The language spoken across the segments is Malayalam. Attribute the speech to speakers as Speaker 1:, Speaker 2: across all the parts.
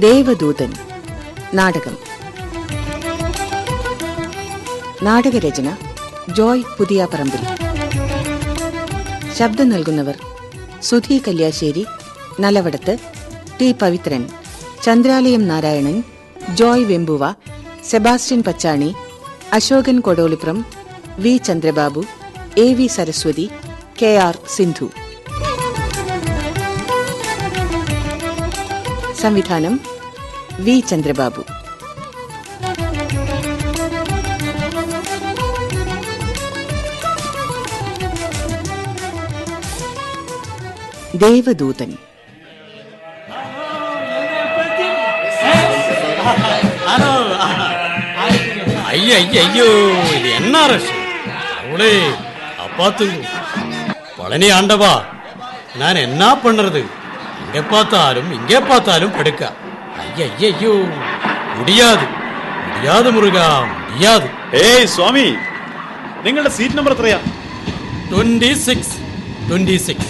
Speaker 1: ദേവദൂതൻ നാടകം. നാടകരചന ജോയ് പുതിയാപ്പറമ്പിൽ. ശബ്ദം നൽകുന്നവർ: Sudhi Kalyassery, Nalavadath T Pavithran, Chandralayam Narayanan, Joy Vembuva, Sebastian Pachani, Ashokan Kodoliprom, V Chandrababu, A V Saraswathi, K R Sindhu. സംവിധാനം വി ചന്ദ്രബാബു. ദേവദൂതൻ.
Speaker 2: ஐயோ, இது என்ன அரசு? அவளே அப்பாத்துங்க பழனி ஆண்டவா, நான் என்ன பண்றது? இங்கே பார்த்தாலும் படுக்க. ஐயோ, முடியாது മുരുകാ, முடியாது.
Speaker 3: ഏയ് സ്വാമി, നിങ്ങളുടെ സീറ്റ് നമ്പർ എത്രയാ?
Speaker 2: 26.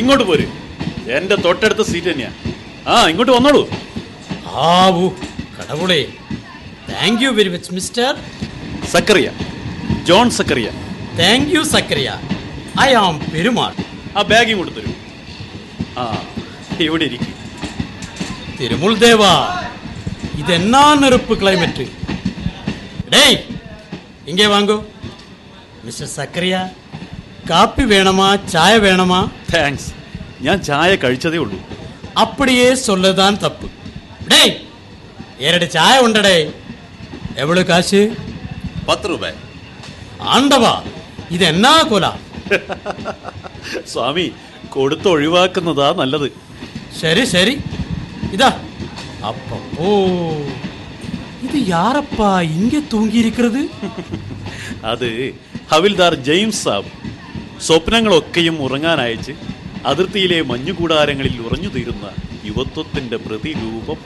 Speaker 3: ഇങ്ങോട്ട് പോര്, എന്റെ തൊട്ടടുത്ത സീറ്റ് തന്നെയാ. ഇങ്ങോട്ട് വന്നോളൂ.
Speaker 2: ആവൂ കടവുളേ, thank you very much mister
Speaker 3: Zachariah, John Zachariah.
Speaker 2: Thank you Zachariah, I am Perumal.
Speaker 3: ആ ബാഗ് ഇങ്ങോട്ട് തരൂ. ഇവിടെ ഇരിക്കും.
Speaker 2: തിരുമുൾ ദേവാ, ഇതെന്നാ നെറുപ്പ് ക്ലൈമറ്റ്. ഡേയ്, ഇങ്ങേ വാങ്ങോ. മിസ്റ്റർ സക്കറിയ, കാപ്പി വേണമാ ചായ വേണമാ?
Speaker 3: താങ്ക്സ്, ഞാൻ ചായ കഴിച്ചതേ ഉള്ളൂ.
Speaker 2: അപ്പടിയേ സൊല്ലതാൻ തപ്പ്. ഡേയ്, ഏരട് ചായ ഉണ്ടടേ. എവള് കാശ്?
Speaker 3: 10 രൂപ.
Speaker 2: ആണ്ടവാ, ഇതെന്നാ കൊല?
Speaker 3: സ്വാമി, കൊടുത്ത് ഒഴിവാക്കുന്നതാ നല്ലത്.
Speaker 2: ശരി, ഇതാ. അപ്പോ ഇത് യാറപ്പാ ഇങ്ങ തൂങ്ങിയിരിക്കുന്നത്?
Speaker 3: അത് ഹവിൽദാർ ജെയിംസ് സാബ്. സ്വപ്നങ്ങളൊക്കെയും ഉറങ്ങാൻ അയച്ച് അതിർത്തിയിലെ മഞ്ഞുകൂടാരങ്ങളിൽ ഉറഞ്ഞു തീരുന്ന യുവത്വത്തിന്റെ പ്രതിരൂപം.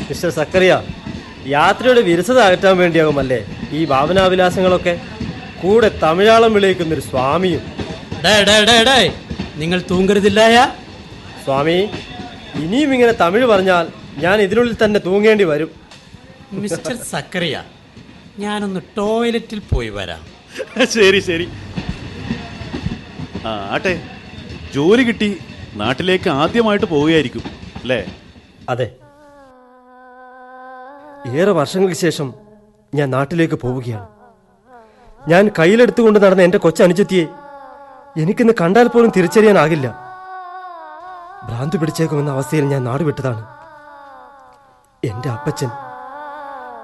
Speaker 4: മിസ്റ്റർ സക്കറിയ, യാത്രയുടെ വിരസത അകറ്റാൻ വേണ്ടിയാകുമല്ലേ ഈ ഭാവനാവിലാസങ്ങളൊക്കെ? കൂടെ തമിഴാളം വിളിക്കുന്നൊരു സ്വാമിയും.
Speaker 2: നിങ്ങൾ തൂങ്ങരുതില്ലായ
Speaker 4: സ്വാമി, ഇനിയും ഇങ്ങനെ തമിഴ് പറഞ്ഞാൽ ഞാൻ ഇതിനുള്ളിൽ തന്നെ തൂങ്ങേണ്ടി വരും.
Speaker 2: മിസ്റ്റർ സക്കറിയ, ഞാനൊന്ന് ടോയ്ലറ്റിൽ പോയി വരാം.
Speaker 3: ശരി. ആട്ടെ, ജോലി കിട്ടി നാട്ടിലേക്ക് ആദ്യമായിട്ട് പോവുകയായിരിക്കും അല്ലേ?
Speaker 4: അതെ, ഏറെ വർഷങ്ങൾക്ക് ശേഷം ഞാൻ നാട്ടിലേക്ക് പോവുകയാണ്. ഞാൻ കയ്യിലെടുത്തുകൊണ്ട് നടന്ന എൻ്റെ കൊച്ചനുജത്തിയെ എനിക്കിന്ന് കണ്ടാൽ പോലും തിരിച്ചറിയാനാകില്ല. ഭ്രാന്ത് പിടിച്ചേക്കുമെന്ന അവസ്ഥയിൽ ഞാൻ നാടുവിട്ടതാണ്. എൻ്റെ അപ്പച്ചൻ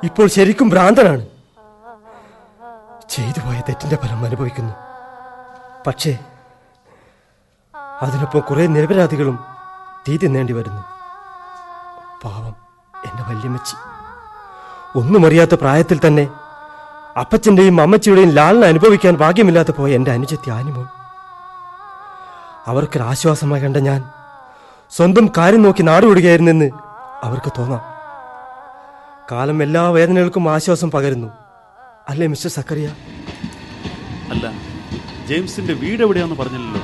Speaker 4: ഇപ്പോൾ ശരിക്കും ഭ്രാന്തനാണ്. ചെയ്തു പോയ തെറ്റിന്റെ ഫലം അനുഭവിക്കുന്നു. പക്ഷേ അതിനൊപ്പം കുറെ നിരപരാധികളും തീ തിന്നേണ്ടി വരുന്നു. പാവം എന്റെ വല്യമ്മച്ചി. ഒന്നും അറിയാത്ത പ്രായത്തിൽ തന്നെ അപ്പച്ചന്റെയും അമ്മച്ചിയുടെയും ലാളന അനുഭവിക്കാൻ ഭാഗ്യമില്ലാതെ പോയ എൻ്റെ അനുജത്തി ആനിമോൾ. അവർക്കൊരാശ്വാസമായി കണ്ട ഞാൻ സ്വന്തം കാര്യം നോക്കി നാടുവിടുകയായിരുന്നെന്ന് അവർക്ക് തോന്നാം. കാലം എല്ലാ വേദനകൾക്കും ആശ്വാസം പകരുന്നു, അല്ലേ മിസ്റ്റർ സക്കറിയ?
Speaker 3: അല്ല, ജെയിംസിന്റെ വീട് എവിടെയാന്ന് പറഞ്ഞല്ലോ.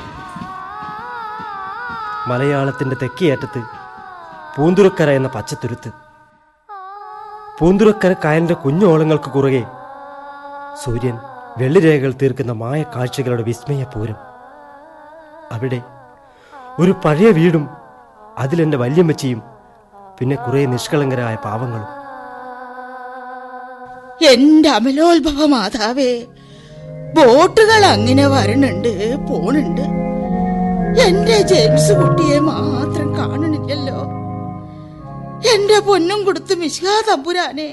Speaker 4: മലയാളത്തിന്റെ തെക്കേയറ്റത്ത് പൂന്തുറക്കര എന്ന പച്ചത്തുരുത്ത്. പൂന്തുറക്കര കായലിന്റെ കുഞ്ഞോളങ്ങൾക്ക് കുറുകെ സൂര്യൻ വെള്ളിരേഖകൾ തീർക്കുന്ന മായ കാഴ്ചകളുടെ വിസ്മയപൂരം. അവിടെ ഒരു പഴയ വീടും അതിലെന്റെ വല്യമ്മച്ചിയും പിന്നെ കുറെ നിഷ്കളങ്കരായ പാവങ്ങളും.
Speaker 5: എന്റെ അമലോത്ഭവ മാതാവേ, ബോട്ടുകൾ അങ്ങനെ വരണുണ്ട് പോണുണ്ട്. എന്റെ ജെയിംസ് കുട്ടിയെ മാത്രം കാണണില്ലല്ലോ. എന്റെ പൊന്നും കൊടുത്ത് മിശിഹാ തമ്പുരാനെ,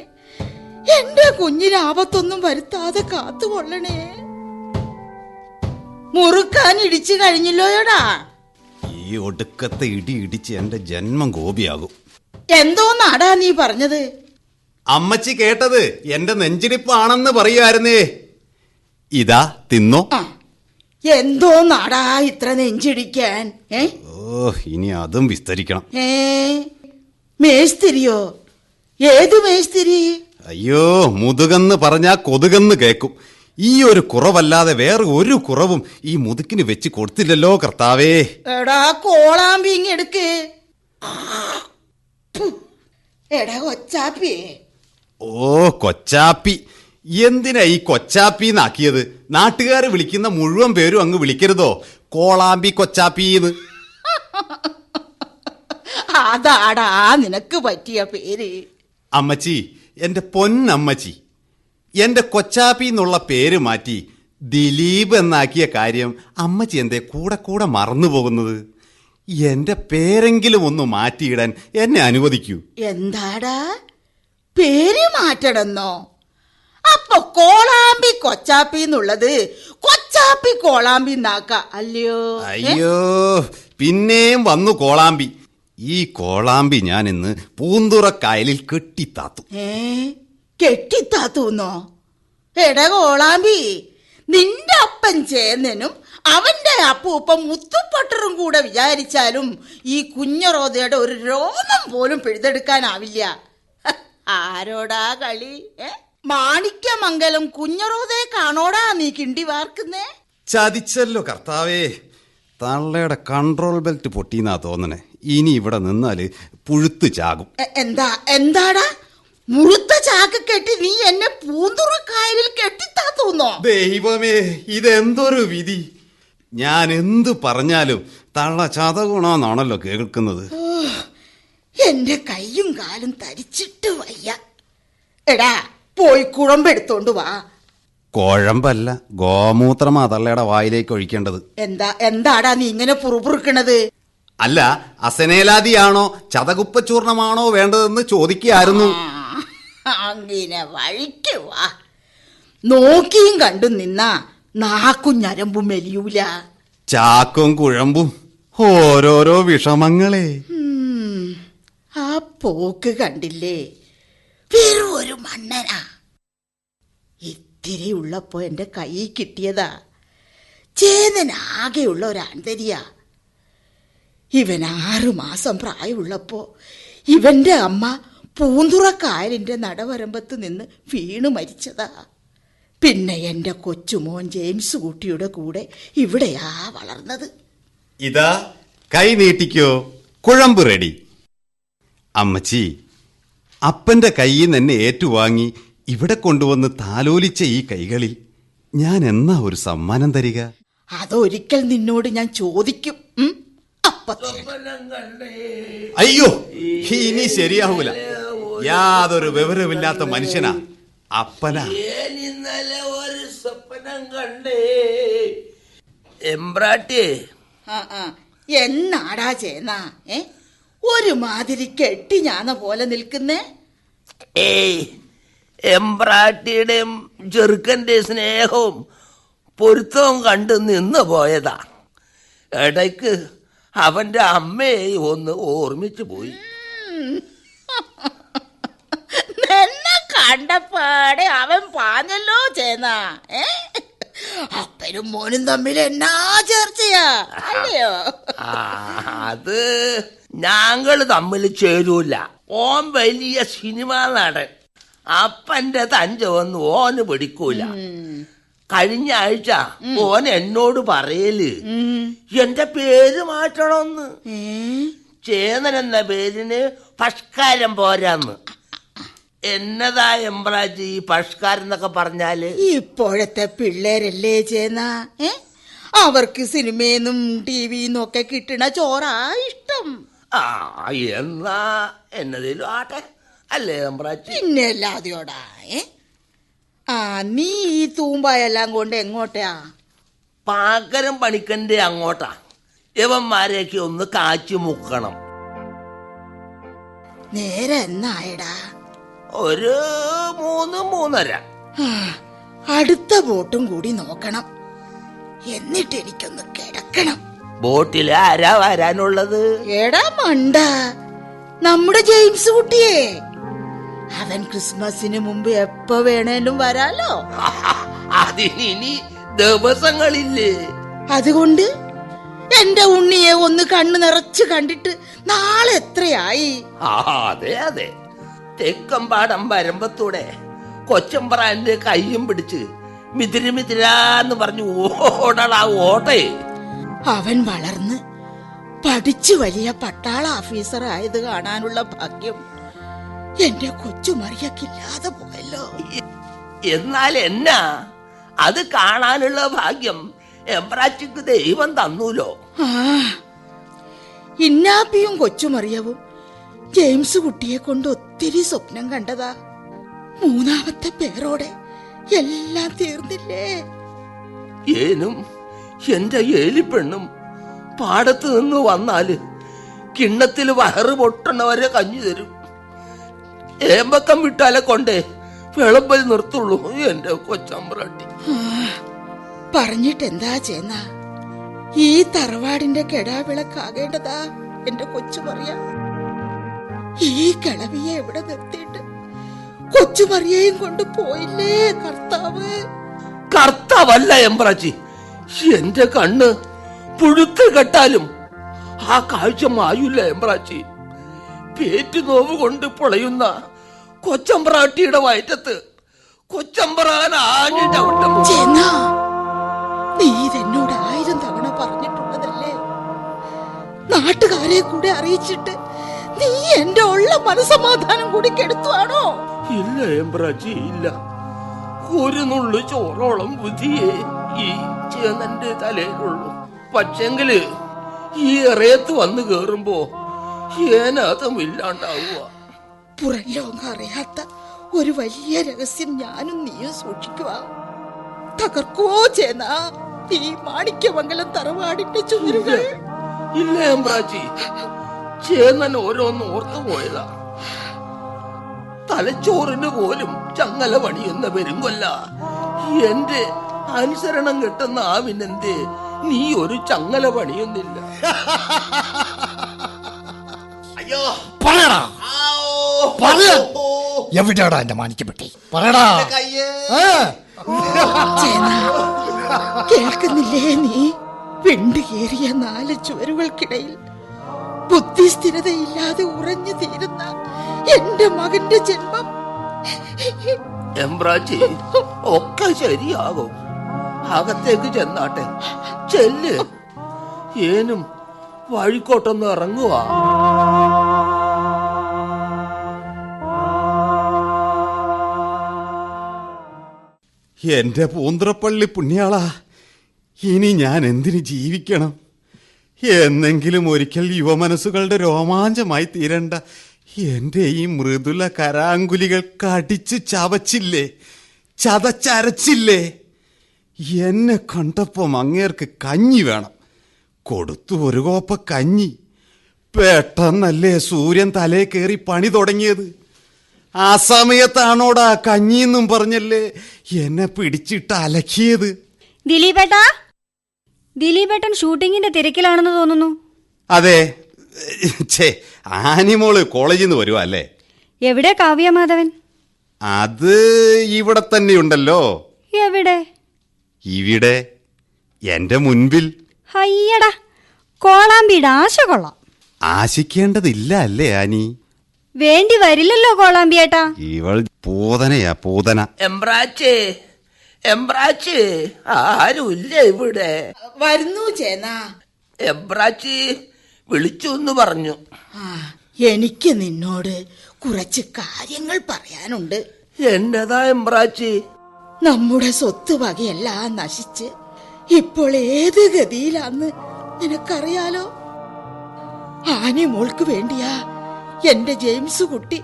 Speaker 5: എന്റെ കുഞ്ഞിന് ആപത്തൊന്നും വരുത്താതെ കാത്തുകൊള്ളണേ. മുറുക്കാൻ ഇടിച്ചു കഴിഞ്ഞില്ലോയോടാ.
Speaker 6: ഈ ഒടുക്കത്തെ ഇടി ഇടിച്ച് എന്റെ ജന്മം ഗോപിയാകും.
Speaker 5: എന്തോന്നാടാ നീ പറഞ്ഞത്?
Speaker 6: അമ്മച്ചി കേട്ടത് എന്റെ നെഞ്ചിടിപ്പാണെന്ന് പറയുമായിരുന്നേ. ഇതാ തിന്നോ.
Speaker 5: എന്തോന്നാടാ ഇത്ര നെഞ്ചിടിക്കാൻ?
Speaker 6: ഇനി അതും വിസ്തരിക്കണം.
Speaker 5: മേസ്തിരിയോ? ഏത് മേസ്തിരി?
Speaker 6: അയ്യോ, മുതുകെന്ന് പറഞ്ഞാ കൊതുകെന്ന് കേക്കും. ഈ ഒരു കുറവല്ലാതെ വേറെ ഒരു കുറവും ഈ മുതുക്കിന് വെച്ച് കൊടുത്തില്ലല്ലോ കർത്താവേ.
Speaker 5: എടാ കോളാമ്പിങ് എടുക്ക്. എടാ കൊച്ചാപ്പിയേ.
Speaker 6: ഓ കൊച്ചാപ്പി, എന്തിനാ ഈ കൊച്ചാപ്പി എന്നാക്കിയത്? നാട്ടുകാർ വിളിക്കുന്ന മുഴുവൻ പേരും അങ്ങ് വിളിക്കരുതോ കോളാമ്പി കൊച്ചാപ്പിന്ന്?
Speaker 5: അതാടാ നിനക്ക് പറ്റിയ പേര്.
Speaker 6: അമ്മച്ചി, എന്റെ പൊന്നമ്മച്ചി, എന്റെ കൊച്ചാപ്പി എന്നുള്ള പേര് മാറ്റി ദിലീപ് എന്നാക്കിയ കാര്യം അമ്മച്ചി എന്തേ കൂടെ കൂടെ മറന്നു പോകുന്നത്? എന്റെ പേരെങ്കിലും ഒന്ന് മാറ്റിയിടാൻ എന്നെ അനുവദിക്കൂ.
Speaker 5: എന്താടാ പേര് മാറ്റണമെന്നോ? അപ്പൊ കോളാമ്പി കൊച്ചാപ്പി എന്നുള്ളത് കൊച്ചാപ്പി കോളാമ്പി എന്നാക്ക അല്ലയോ?
Speaker 6: അയ്യോ, പിന്നെയും വന്നു കോളാമ്പി. ഈ കോളാമ്പി ഞാൻ ഇന്ന് പൂന്തുറക്കായലിൽ കെട്ടിത്താത്തു.
Speaker 5: കെട്ടിത്താത്തൂന്നോ? എടാ കോളാമ്പി, നിന്റെ അപ്പൻ ചേന്നനും അവന്റെ അപ്പൂപ്പൻ മുത്തുപ്പട്ടറും കൂടെ വിചാരിച്ചാലും ഈ കുഞ്ഞറോദയുടെ ഒരു രോമം പോലും പിഴുതെടുക്കാനാവില്ല. ആരോടാ കളി? മാണിക്യമംഗലം കുഞ്ഞറോദയെ കാണോടാ നീ കിണ്ടി വാർക്കുന്നേ?
Speaker 6: ചതിച്ചല്ലോ കർത്താവേ. തള്ളയുടെ കൺട്രോൾ ബെൽറ്റ് പൊട്ടിന്നാ തോന്നണേ. ഇനി ഇവിടെ നിന്നാല് പുഴുത്ത് ചാകും.
Speaker 5: എന്താടാ മുഴുത്ത ചാക്ക് കെട്ടി നീ എന്നെ പൂന്തുറക്കായലിൽ കെട്ടിത്താത്തൂന്നോ?
Speaker 6: ദൈവമേ, ഇതെന്തൊരു വിധി! ഞാൻ എന്തു പറഞ്ഞാലും തള്ള ചതകുണാന്നാണല്ലോ കേൾക്കുന്നത്.
Speaker 5: എന്റെ കൈയും കാലും തരിച്ചിട്ട് വയ്യ. എടാ പോയി കുഴമ്പെടുത്തോണ്ട് വാ.
Speaker 6: കുഴമ്പല്ല, ഗോമൂത്രമാ തള്ളയുടെ വായിലേക്ക് ഒഴിക്കേണ്ടത്.
Speaker 5: എന്താടാ നീ ഇങ്ങനെ പുറുപുറുക്കണത്?
Speaker 6: അല്ല, അസനേലാദിയാണോ ചതകുപ്പച്ചൂർണമാണോ വേണ്ടതെന്ന് ചോദിക്കുകയായിരുന്നു.
Speaker 5: അങ്ങനെ വഴിക്ക് വാ. നോക്കിയും കണ്ടും നിന്നാ നാക്കും ഞരമ്പും മെലിയൂല.
Speaker 6: ചാക്കും കുഴമ്പും ഓരോരോ വിഷമങ്ങളെ.
Speaker 5: ആ പോക്ക് കണ്ടില്ലേ? വെറും ഒരു മണ്ണനാ. ഇത്തിരി ഉള്ളപ്പോ എന്റെ കൈ കിട്ടിയതാ. ചേതനാകെയുള്ള ഒരു ആന്തരിയാ. ഇവൻ 6 മാസം പ്രായമുള്ളപ്പോ ഇവന്റെ അമ്മ പൂന്തുറക്കായലിന്റെ നടവരമ്പത്ത് നിന്ന് വീണു മരിച്ചതാ. പിന്നെ എന്റെ കൊച്ചുമോൻ ജെയിംസ് കുട്ടിയുടെ കൂടെ ഇവിടെയാ വളർന്നത്.
Speaker 6: ഇതാ കൈ നീട്ടിക്കോ, കുഴമ്പ് റെഡി. അമ്മച്ചി, അപ്പന്റെ കയ്യിൽ നിന്ന് എന്നെ ഏറ്റുവാങ്ങി ഇവിടെ കൊണ്ടുവന്ന് താലോലിച്ച ഈ കൈകളിൽ ഞാൻ എന്നാ ഒരു സമ്മാനം തരിക?
Speaker 5: അതൊരിക്കൽ നിന്നോട് ഞാൻ ചോദിക്കും.
Speaker 6: അയ്യോ, ഇനി ശരിയാവൂല. യാതൊരു വിവരമില്ലാത്ത മനുഷ്യനാ അപ്പനാ.
Speaker 7: ഇന്നലെ ഒരു സ്വപ്നം കണ്ടേ എമ്പ്രാട്ടി.
Speaker 5: എന്നാടാ ചേന്നാ ഒരുമാതിരി കെട്ടി ഞാന പോലെ നിൽക്കുന്നേ?
Speaker 7: എമ്പ്രാട്ടിയുടെയും ചെറുക്കന്റെ സ്നേഹവും പൊരുത്തവും കണ്ട് നിന്ന് പോയതാ. ഇടയ്ക്ക് അവന്റെ അമ്മയെ ഒന്ന് ഓർമ്മിച്ചു പോയി.
Speaker 5: എന്നെ കണ്ടപ്പാടെ അവൻ പാഞ്ഞല്ലോ ചേന്നാ. അപ്പനും മോനും തമ്മിൽ എന്നാ ചർച്ചയാ അല്ലയോ?
Speaker 7: അത് ഞങ്ങള് തമ്മിൽ ചേരൂല. ഓൻ വലിയ സിനിമാ നടൻ. അപ്പന്റെ തഞ്ചവൊന്നും ഓന് പിടിക്കൂല. കഴിഞ്ഞ ആഴ്ച ഓൻ എന്നോട് പറയല് എന്റെ പേര് മാറ്റണമെന്ന്. ചേതൻ എന്ന പേരിന് പരിഷ്കാരം പോരാന്ന്. എന്നതാ എമ്പ്രാജി ഈ പരിഷ്കാരം എന്നൊക്കെ പറഞ്ഞാല്?
Speaker 5: ഇപ്പോഴത്തെ പിള്ളേരല്ലേ ചേന്നാ, അവർക്ക് സിനിമയെന്നും ടിവിന്നും ഒക്കെ കിട്ടണ ചോറാ ഇഷ്ടം.
Speaker 7: എന്നാ എന്നതിലും ആട്ടെ അല്ലേ എമ്പ്രാജി?
Speaker 5: പിന്നെ അല്ലാതെയോടാ. നീ ഈ തൂമ്പായെല്ലാം കൊണ്ട് എങ്ങോട്ടാ?
Speaker 7: പാക്കരം പണിക്കന്റെ അങ്ങോട്ടാ. യവന്മാരെയൊക്കെ ഒന്ന് കാച്ചി മുക്കണം.
Speaker 5: നേരെ എന്നായടാ?
Speaker 7: ഒരു 3-3:30.
Speaker 5: അടുത്ത ബോട്ടും കൂടി നോക്കണം. എന്നിട്ട് എനിക്കൊന്ന് കിടക്കണം.
Speaker 7: ബോട്ടിൽ ആരാ വരാനുള്ളത്?
Speaker 5: എടാ മണ്ട, നമ്മുടെ ജെയിംസ് കുട്ടിയെ. അവൻ ക്രിസ്മസിന് മുമ്പ് എപ്പോ വേണേലും വരാലോ.
Speaker 7: അതിനി ദിവസങ്ങളില്ലേ?
Speaker 5: അതുകൊണ്ട് എന്റെ ഉണ്ണിയെ ഒന്ന് കണ്ണു നിറച്ച് കണ്ടിട്ട് നാളെ എത്രയായി?
Speaker 7: അതെ അതെ, തെക്കമ്പാടം വരമ്പത്തൂടെ കൊച്ചമ്പ്രാന്റെ കയ്യും പിടിച്ച് മിതിരാന്ന് പറഞ്ഞു ഓടടാ ഓട്ടെ.
Speaker 5: അവൻ വളർന്ന് പഠിച്ചു വലിയ പട്ടാള ഓഫീസർ ആയത് കാണാനുള്ള ഭാഗ്യം എന്റെ കൊച്ചു മറിയക്കില്ലാതെ പോയല്ലോ.
Speaker 7: എന്നാൽ എന്നാ അത് കാണാനുള്ള ഭാഗ്യം എംബ്രാച്ചിക്ക് ദൈവം തന്നൂലോ.
Speaker 5: ആ, ഇന്നാപ്പിയും കൊച്ചുമറിയവും ജെയിംസ് കുട്ടിയെ കൊണ്ട് ഒത്തിരി സ്വപ്നം കണ്ടതാ. മൂന്നാമത്തെ പേരോടെ എല്ലാം തീർന്നില്ലേ?
Speaker 7: ഏനും എന്റെ ഏലിപ്പെണ്ണും പാടത്ത് നിന്ന് വന്നാല് കിണ്ണത്തിൽ വയറ് പൊട്ടണവരെ കഞ്ഞി തരും. ഏമ്പക്കം വിട്ടാലെ കൊണ്ടേ വിളമ്പൽ നിർത്തുള്ളൂ എന്റെ കൊച്ചമ്പ്രാട്ടി.
Speaker 5: പറഞ്ഞിട്ടെന്താ ചേന്ന, ഈ തറവാടിന്റെ കെടാവിളക്കാകേണ്ടതാ എന്റെ കൊച്ചുമറിയ. ഈ കിളവിയെ എവിടെ നിർത്തിയിട്ട് കൊച്ചുമറിയേയും കൊണ്ട് പോയില്ലേ കർത്താവ്?
Speaker 7: കർത്താവല്ല എംബ്രാച്ചി, എന്റെ കണ്ണ് പുഴുത്ത് കെട്ടാലും ആ കാഴ്ച മായൂല്ല എംബ്രാച്ചി. പേറ്റുനോവ് കൊണ്ട് പൊളയുന്ന കൊച്ചമ്പ്രാട്ടിയുടെ വയറ്റത്ത് കൊച്ചമ്പ്രാൻ ആഞ്ഞു ചവിട്ടും.
Speaker 5: ചേന്നാ, നീ ഇതെന്നോട് 1000 തവണ പറഞ്ഞിട്ടുള്ളതല്ലേ? നാട്ടുകാരെ കൂടെ അറിയിച്ചിട്ട് നീ എന്റെ ഉള്ള മനസമാധാനം കൂടി കെടുത്തുവാണോ?
Speaker 7: ഇല്ല എംബ്രാച്ചി, ഇല്ല. ഒരു നുള്ളു ചോറോളം ബുദ്ധിയെ ഈ ചേന്നന്റെ തലയിലുള്ളൂ. പക്ഷെങ്കില് ഈ എറയത്ത് വന്നു കേറുമ്പോ ഏനാഥം ഇല്ലാണ്ടാവുക.
Speaker 5: പുറം ലോകം അറിയാത്ത ഒരു വലിയ രഹസ്യം ഞാനും നീയും സൂക്ഷിക്കുക. തകർക്കോ ചേന ഈ മാണിക്യമംഗലം തറവാടിന്റെ ചുവരുകൾ?
Speaker 7: ഇല്ല എംബ്രാച്ചി, ചേന്നൻ ഓരോന്ന് ഓർത്തു പോയതാ. തലച്ചോറിന് പോലും ചങ്ങല പണിയുന്ന പെരുങ്കൊല്ല. എന്റെ അനുസരണം കിട്ടുന്ന ആവിനെന്തേ നീ ഒരു ചങ്ങല പണിയുന്നില്ല?
Speaker 8: അയ്യോ പറയടാ, എവിടെയാടാ എന്റെ മാണിക്കപ്പെട്ടി? പറയടാ.
Speaker 5: ചേന, കേൾക്കുന്നില്ലേ നീ? വിണ്ടുകേറിയ 4 ചുവരുകൾക്കിടയിൽ ബുദ്ധിസ്ഥിരതയില്ലാതെ ഉറഞ്ഞു തീരുന്ന എന്റെ മകന്റെ ജന്മം.
Speaker 7: എംബ്രാച്ചി, ഒക്കെ ശരിയാകും. അകത്തേക്ക് ചെന്നാട്ടെ, ചെല്ല്. ഏനും വഴിക്കോട്ടൊന്ന് ഇറങ്ങുക.
Speaker 6: എന്റെ പൂന്തറപ്പള്ളി പുണ്യാളാ, ഇനി ഞാൻ എന്തിനു ജീവിക്കണം? എന്നെങ്കിലും ഒരിക്കൽ യുവമനസ്സുകളുടെ രോമാഞ്ചമായി തീരേണ്ട എന്റെ ഈ മൃദുല കരാങ്കുലികൾ കടിച്ച് ചവച്ചില്ലേ, ചതച്ചരച്ചില്ലേ? എന്നെ കണ്ടപ്പോ അങ്ങേർക്ക് കഞ്ഞി വേണം. കൊടുത്തു ഒരു കോപ്പ കഞ്ഞി. പെട്ടെന്നല്ലേ സൂര്യൻ തലേ കയറി പണി തുടങ്ങിയത്. ആ സമയത്താണോടാ കഞ്ഞിന്നും പറഞ്ഞല്ലേ എന്നെ പിടിച്ചിട്ട് അലക്കിയത്.
Speaker 9: ദിലീപേട്ടൻ ഷൂട്ടിങ്ങിന്റെ തിരക്കിലാണെന്ന് തോന്നുന്നു.
Speaker 6: അതെ, ആനിമോള് കോളേജിൽ നിന്ന് വരുവാ അല്ലേ?
Speaker 9: എവിടെ കാവ്യമാധവൻ?
Speaker 6: അത് ഇവിടെ തന്നെയുണ്ടല്ലോ.
Speaker 9: എവിടെ?
Speaker 6: ഇവിടെ, എന്റെ മുൻപിൽ.
Speaker 9: ഹയ്യടാ, കോളാമ്പിയുടെ ആശ കൊള്ളാം.
Speaker 6: ആശിക്കേണ്ടതില്ല അല്ലേ ആനി?
Speaker 9: വേണ്ടി വരില്ലല്ലോ കോളാമ്പിയേട്ടാ.
Speaker 6: ഇവൾ പൂതനയാ, പൂതന.
Speaker 7: എംബ്രാച്ചേ, എംബ്രാച്ചി, ആരുമില്ല ഇവിടെ.
Speaker 5: വരുന്നു ചേന.
Speaker 7: എംബ്രാച്ചി വിളിച്ചു എന്ന് പറഞ്ഞു.
Speaker 5: എനിക്ക് നിന്നോട് കുറച്ച് കാര്യങ്ങൾ പറയാനുണ്ട്.
Speaker 7: എന്നതാ എംബ്രാച്ചി?
Speaker 5: നമ്മുടെ സ്വത്ത് വകയെല്ലാം നശിച്ച് ഇപ്പോൾ ഏത് ഗതിയിലാന്ന് നിനക്കറിയാലോ. ആനിമോൾക്ക് വേണ്ടിയാ എന്റെ ജെയിംസ് കുട്ടി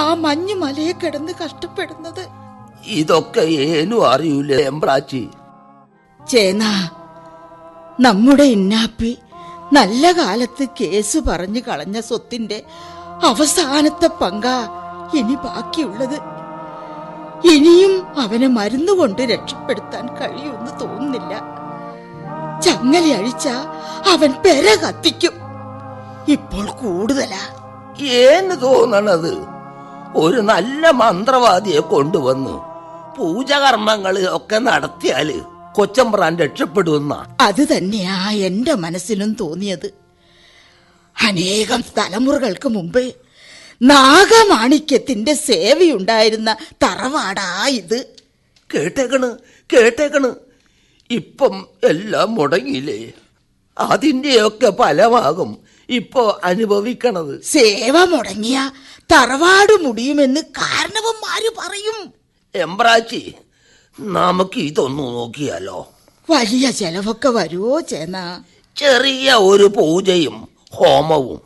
Speaker 5: ആ മഞ്ഞുമലയെ കിടന്ന് കഷ്ടപ്പെടുന്നത്.
Speaker 7: ഇതൊക്കെ ഏനും അറിയൂലേ എംബ്രാച്ചി?
Speaker 5: ചേന, നമ്മുടെ ഇന്നാപ്പി നല്ല കാലത്ത് കേസ് പറഞ്ഞു കളഞ്ഞ സ്വത്തിന്റെ അവസാനത്തെ പങ്കാ ഇനി ബാക്കിയുള്ളത്. ഇനിയും അവനെ മരുന്നുകൊണ്ട് രക്ഷപ്പെടുത്താൻ കഴിയുമെന്ന് തോന്നുന്നില്ല. ചങ്ങല അഴിച്ച അവൻ പെര കത്തിക്കും. ഇപ്പോൾ കൂടുതലാ.
Speaker 7: ഏന്ന് തോന്നണത്? ഒരു നല്ല മന്ത്രവാദിയെ കൊണ്ടുവന്നു പൂജകർമ്മങ്ങള് ഒക്കെ നടത്തിയാല് കൊച്ചമ്പ്രാൻ രക്ഷപ്പെടുന്ന.
Speaker 5: അത് തന്നെയാ എന്റെ മനസ്സിലും തോന്നിയത്. അനേകം തലമുറകൾക്ക് മുമ്പ് നാഗമാണിക്യത്തിന്റെ സേവയുണ്ടായിരുന്ന തറവാടാ ഇത്.
Speaker 7: കേട്ടേക്കണ്, കേട്ടേക്കണ്. ഇപ്പം എല്ലാം മുടങ്ങിയില്ലേ? അതിന്റെയൊക്കെ ഫലമാകും ഇപ്പോ അനുഭവിക്കണത്.
Speaker 5: സേവ മുടങ്ങിയ തറവാട് മുടിയുമെന്ന് കാരണവന്മാര് പറയും.
Speaker 7: എമ്പ്രാച്ചി, നമുക്ക് ഇതൊന്നു നോക്കിയാലോ?
Speaker 5: വലിയ ചെലവൊക്കെ വരുവോ ചേന?
Speaker 7: ചെറിയ ഒരു പൂജയും ഹോമവും